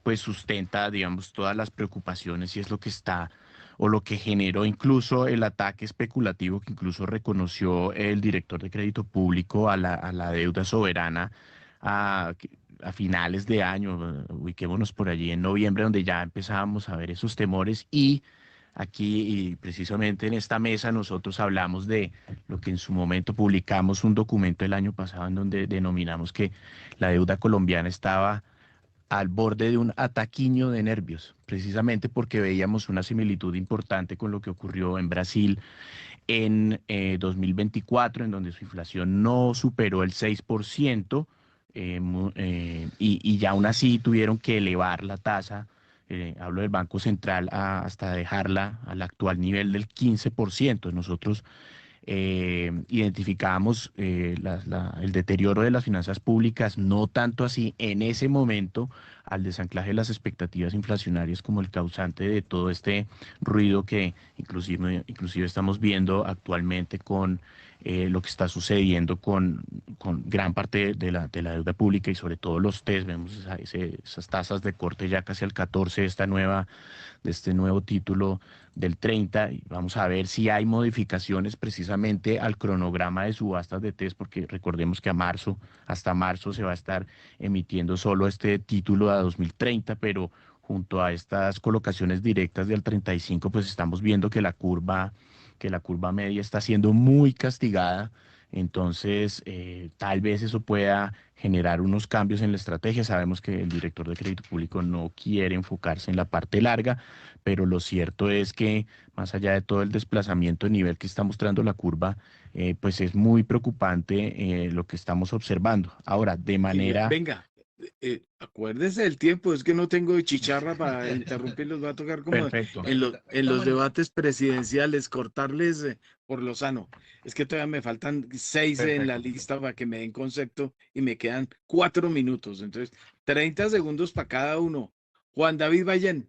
pues sustenta, digamos, todas las preocupaciones y es lo que está o lo que generó incluso el ataque especulativo que incluso reconoció el director de crédito público a la deuda soberana a, a finales de año, ubiquémonos por allí en noviembre, donde ya empezábamos a ver esos temores y aquí y precisamente en esta mesa nosotros hablamos de lo que en su momento publicamos un documento el año pasado en donde denominamos que la deuda colombiana estaba al borde de un ataquiño de nervios, precisamente porque veíamos una similitud importante con lo que ocurrió en Brasil en 2024, en donde su inflación no superó el 6%, y ya aún así tuvieron que elevar la tasa, hablo del Banco Central, hasta dejarla al actual nivel del 15%. Nosotros identificábamos el deterioro de las finanzas públicas, no tanto así en ese momento al desanclaje de las expectativas inflacionarias como el causante de todo este ruido que inclusive estamos viendo actualmente con lo que está sucediendo con gran parte de la deuda pública y sobre todo los test. Vemos esas tasas de corte ya casi al 14 de este nuevo título del 30, y vamos a ver si hay modificaciones precisamente al cronograma de subastas de test, porque recordemos que hasta marzo se va a estar emitiendo solo este título a 2030, pero junto a estas colocaciones directas del 35, pues estamos viendo que la curva media está siendo muy castigada. Entonces, tal vez eso pueda generar unos cambios en la estrategia. Sabemos que el director de crédito público no quiere enfocarse en la parte larga, pero lo cierto es que más allá de todo el desplazamiento de nivel que está mostrando la curva, pues es muy preocupante lo que estamos observando. Ahora, de manera... Venga, acuérdese del tiempo, es que no tengo chicharra para interrumpirlos, va a tocar como Perfecto. en los debates presidenciales, cortarles por lo sano. Es que todavía me faltan 6 en la lista para que me den concepto y me quedan 4 minutos, entonces 30 segundos para cada uno. Juan David Ballén.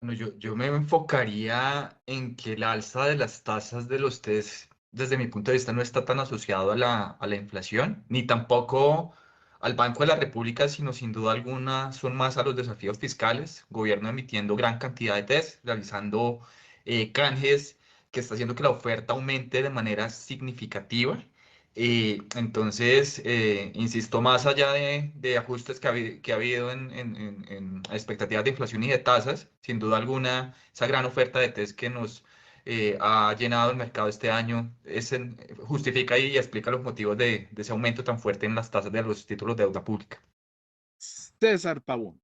Bueno, yo me enfocaría en que el alza de las tasas de los test desde mi punto de vista, no está tan asociado a la inflación, ni tampoco al Banco de la República, sino sin duda alguna son más a los desafíos fiscales, gobierno emitiendo gran cantidad de test, realizando canjes que está haciendo que la oferta aumente de manera significativa. Entonces, insisto, más allá de ajustes que ha habido en expectativas de inflación y de tasas, sin duda alguna, esa gran oferta de test que nos ha llenado el mercado este año justifica y explica los motivos de ese aumento tan fuerte en las tasas de los títulos de deuda pública. César Pavón.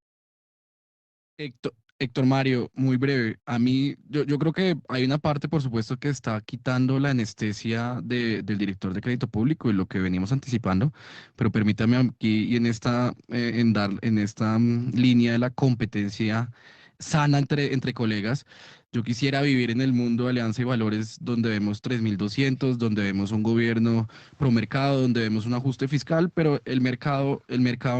Héctor Mario, muy breve. A mí, yo creo que hay una parte, por supuesto, que está quitando la anestesia del director de crédito público y lo que venimos anticipando, pero permítame aquí y en esta línea de la competencia sana entre colegas. Yo quisiera vivir en el mundo de Alianza y Valores donde vemos 3.200, donde vemos un gobierno promercado, donde vemos un ajuste fiscal, pero el mercado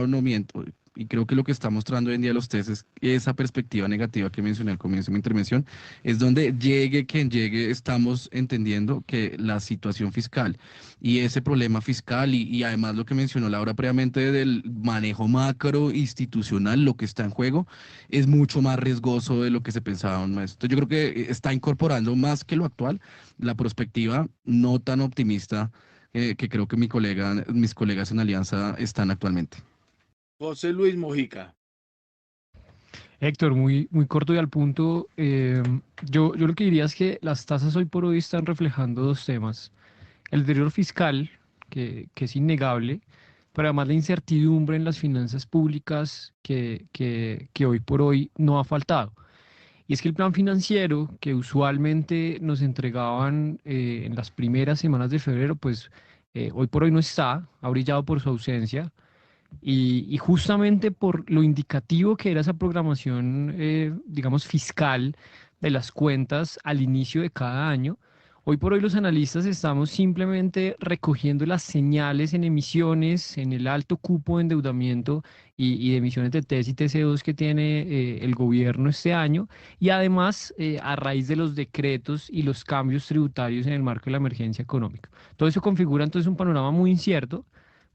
no miente. Y creo que lo que está mostrando hoy en día los test es esa perspectiva negativa que mencioné al comienzo de mi intervención, es donde llegue quien llegue, estamos entendiendo que la situación fiscal y ese problema fiscal y además lo que mencionó Laura previamente del manejo macro institucional, lo que está en juego, es mucho más riesgoso de lo que se pensaba. Entonces yo creo que está incorporando más que lo actual la perspectiva no tan optimista que creo que mis colegas en Alianza están actualmente. José Luis Mojica. Héctor, muy, muy corto y al punto. Yo lo que diría es que las tasas hoy por hoy están reflejando dos temas. El deterioro fiscal, que es innegable, pero además la incertidumbre en las finanzas públicas que hoy por hoy no ha faltado. Y es que el plan financiero que usualmente nos entregaban en las primeras semanas de febrero, pues hoy por hoy no está, ha brillado por su ausencia. Y justamente por lo indicativo que era esa programación, digamos, fiscal de las cuentas al inicio de cada año, hoy por hoy los analistas estamos simplemente recogiendo las señales en emisiones, en el alto cupo de endeudamiento y de emisiones de TES y TC2 que tiene el gobierno este año, y además a raíz de los decretos y los cambios tributarios en el marco de la emergencia económica. Todo eso configura entonces un panorama muy incierto,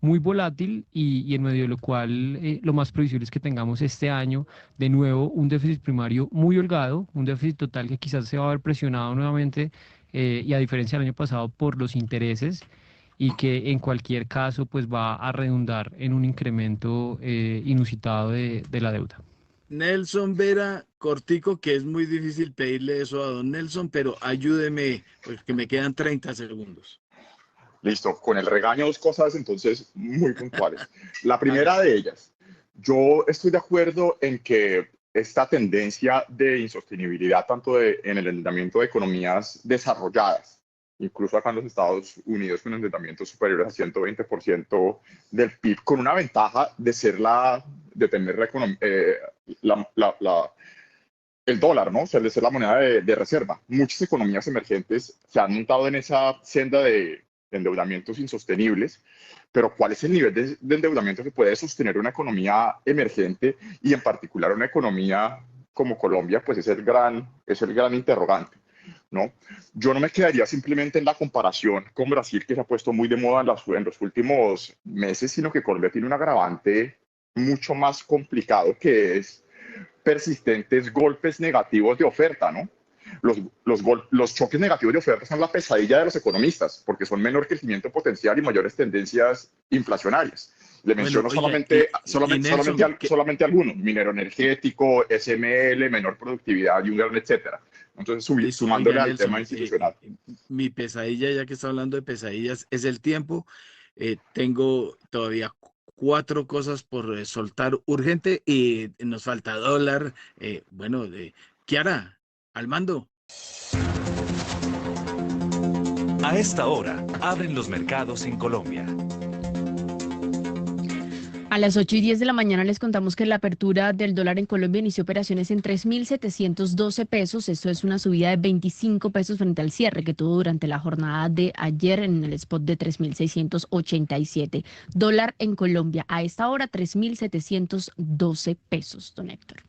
muy volátil y en medio de lo cual lo más previsible es que tengamos este año de nuevo un déficit primario muy holgado, un déficit total que quizás se va a ver presionado nuevamente y a diferencia del año pasado por los intereses y que en cualquier caso pues va a redundar en un incremento inusitado de la deuda. Nelson Vera, cortico, que es muy difícil pedirle eso a don Nelson, pero ayúdeme, porque me quedan 30 segundos. Listo, con el regaño dos cosas entonces muy puntuales. La primera de ellas, yo estoy de acuerdo en que esta tendencia de insostenibilidad tanto en el endeudamiento de economías desarrolladas, incluso acá en los Estados Unidos con endeudamientos superiores a 120% del PIB, con una ventaja de tener el dólar, ¿no? O sea, de ser la moneda de reserva. Muchas economías emergentes se han montado en esa senda de endeudamientos insostenibles, pero ¿cuál es el nivel de endeudamiento que puede sostener una economía emergente y en particular una economía como Colombia? Pues es el gran interrogante, ¿no? Yo no me quedaría simplemente en la comparación con Brasil, que se ha puesto muy de moda en los últimos meses, sino que Colombia tiene un agravante mucho más complicado, que es persistentes golpes negativos de oferta, ¿no? Los choques negativos de oferta son la pesadilla de los economistas, porque son menor crecimiento potencial y mayores tendencias inflacionarias. Le menciono solamente algunos: minero energético, SML, menor productividad y un gran etcétera. Entonces, sumándole al tema institucional. Mi pesadilla, ya que está hablando de pesadillas, es el tiempo. Tengo todavía 4 cosas por soltar urgente y nos falta dólar. Kiara, al mando. A esta hora, abren los mercados en Colombia. A las 8:10 de la mañana les contamos que la apertura del dólar en Colombia inició operaciones en 3.712 pesos. Esto es una subida de 25 pesos frente al cierre que tuvo durante la jornada de ayer en el spot de 3.687. Dólar en Colombia a esta hora 3.712 pesos, don Héctor.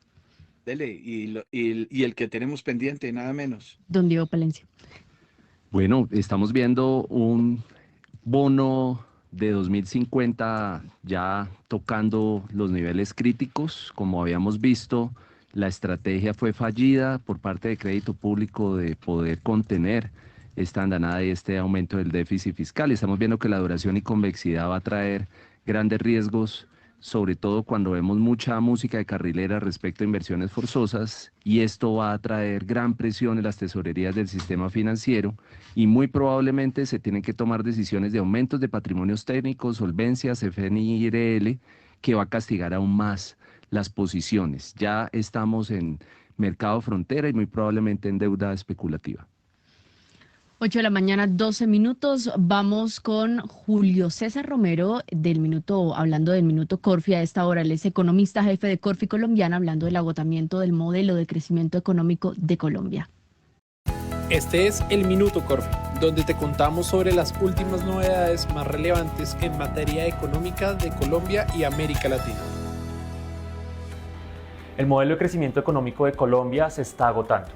Dele, y el que tenemos pendiente, nada menos. Don Diego Palencia. Bueno, estamos viendo un bono de 2050 ya tocando los niveles críticos. Como habíamos visto, la estrategia fue fallida por parte de crédito público de poder contener esta andanada y este aumento del déficit fiscal. Estamos viendo que la duración y convexidad va a traer grandes riesgos, sobre todo cuando vemos mucha música de carrilera respecto a inversiones forzosas, y esto va a traer gran presión en las tesorerías del sistema financiero y muy probablemente se tienen que tomar decisiones de aumentos de patrimonios técnicos, solvencias, FNIRL, que va a castigar aún más las posiciones. Ya estamos en mercado frontera y muy probablemente en deuda especulativa. 8 de la mañana, 12 minutos. Vamos con Julio César Romero hablando del Minuto Corfi a esta hora. Él es economista jefe de Corfi Colombiana, hablando del agotamiento del modelo de crecimiento económico de Colombia. Este es el Minuto Corfi, donde te contamos sobre las últimas novedades más relevantes en materia económica de Colombia y América Latina. El modelo de crecimiento económico de Colombia se está agotando.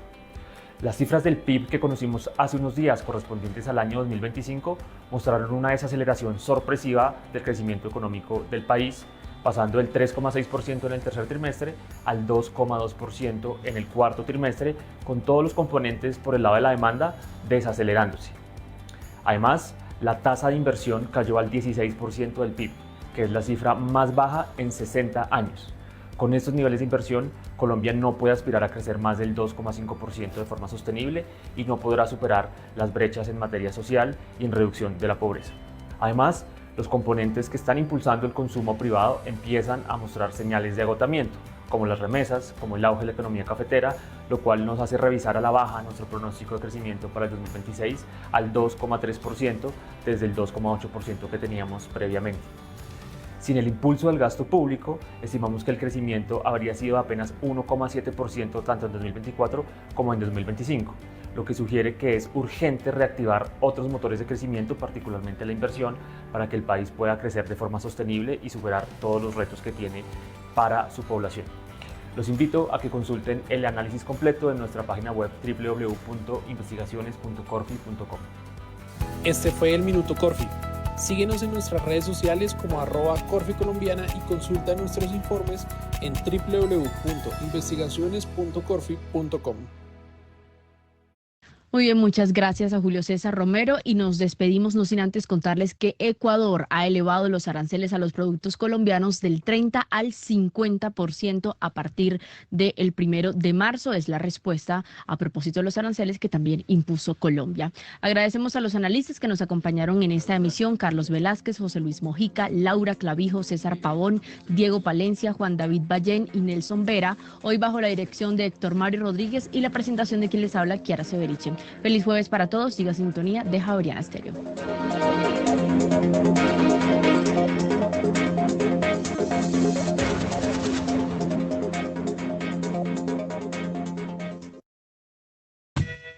Las cifras del PIB que conocimos hace unos días, correspondientes al año 2025, mostraron una desaceleración sorpresiva del crecimiento económico del país, pasando del 3,6% en el tercer trimestre al 2,2% en el cuarto trimestre, con todos los componentes por el lado de la demanda desacelerándose. Además, la tasa de inversión cayó al 16% del PIB, que es la cifra más baja en 60 años. Con estos niveles de inversión, Colombia no puede aspirar a crecer más del 2,5% de forma sostenible y no podrá superar las brechas en materia social y en reducción de la pobreza. Además, los componentes que están impulsando el consumo privado empiezan a mostrar señales de agotamiento, como las remesas, como el auge de la economía cafetera, lo cual nos hace revisar a la baja nuestro pronóstico de crecimiento para el 2026 al 2,3% desde el 2,8% que teníamos previamente. Sin el impulso del gasto público, estimamos que el crecimiento habría sido de apenas 1,7% tanto en 2024 como en 2025, lo que sugiere que es urgente reactivar otros motores de crecimiento, particularmente la inversión, para que el país pueda crecer de forma sostenible y superar todos los retos que tiene para su población. Los invito a que consulten el análisis completo en nuestra página web www.investigaciones.corfi.com. Este fue el Minuto Corfi. Síguenos en nuestras redes sociales como @corficolombiana y consulta nuestros informes en www.investigaciones.corfi.com. Muy bien, muchas gracias a Julio César Romero y nos despedimos no sin antes contarles que Ecuador ha elevado los aranceles a los productos colombianos del 30 al 50% a partir del 1 de marzo. Es la respuesta a propósito de los aranceles que también impuso Colombia. Agradecemos a los analistas que nos acompañaron en esta emisión: Carlos Velázquez, José Luis Mojica, Laura Clavijo, César Pavón, Diego Palencia, Juan David Ballén y Nelson Vera. Hoy bajo la dirección de Héctor Mario Rodríguez y la presentación de quien les habla, Kiara Severiche. Feliz jueves para todos, siga sintonía de Javeriana Estéreo.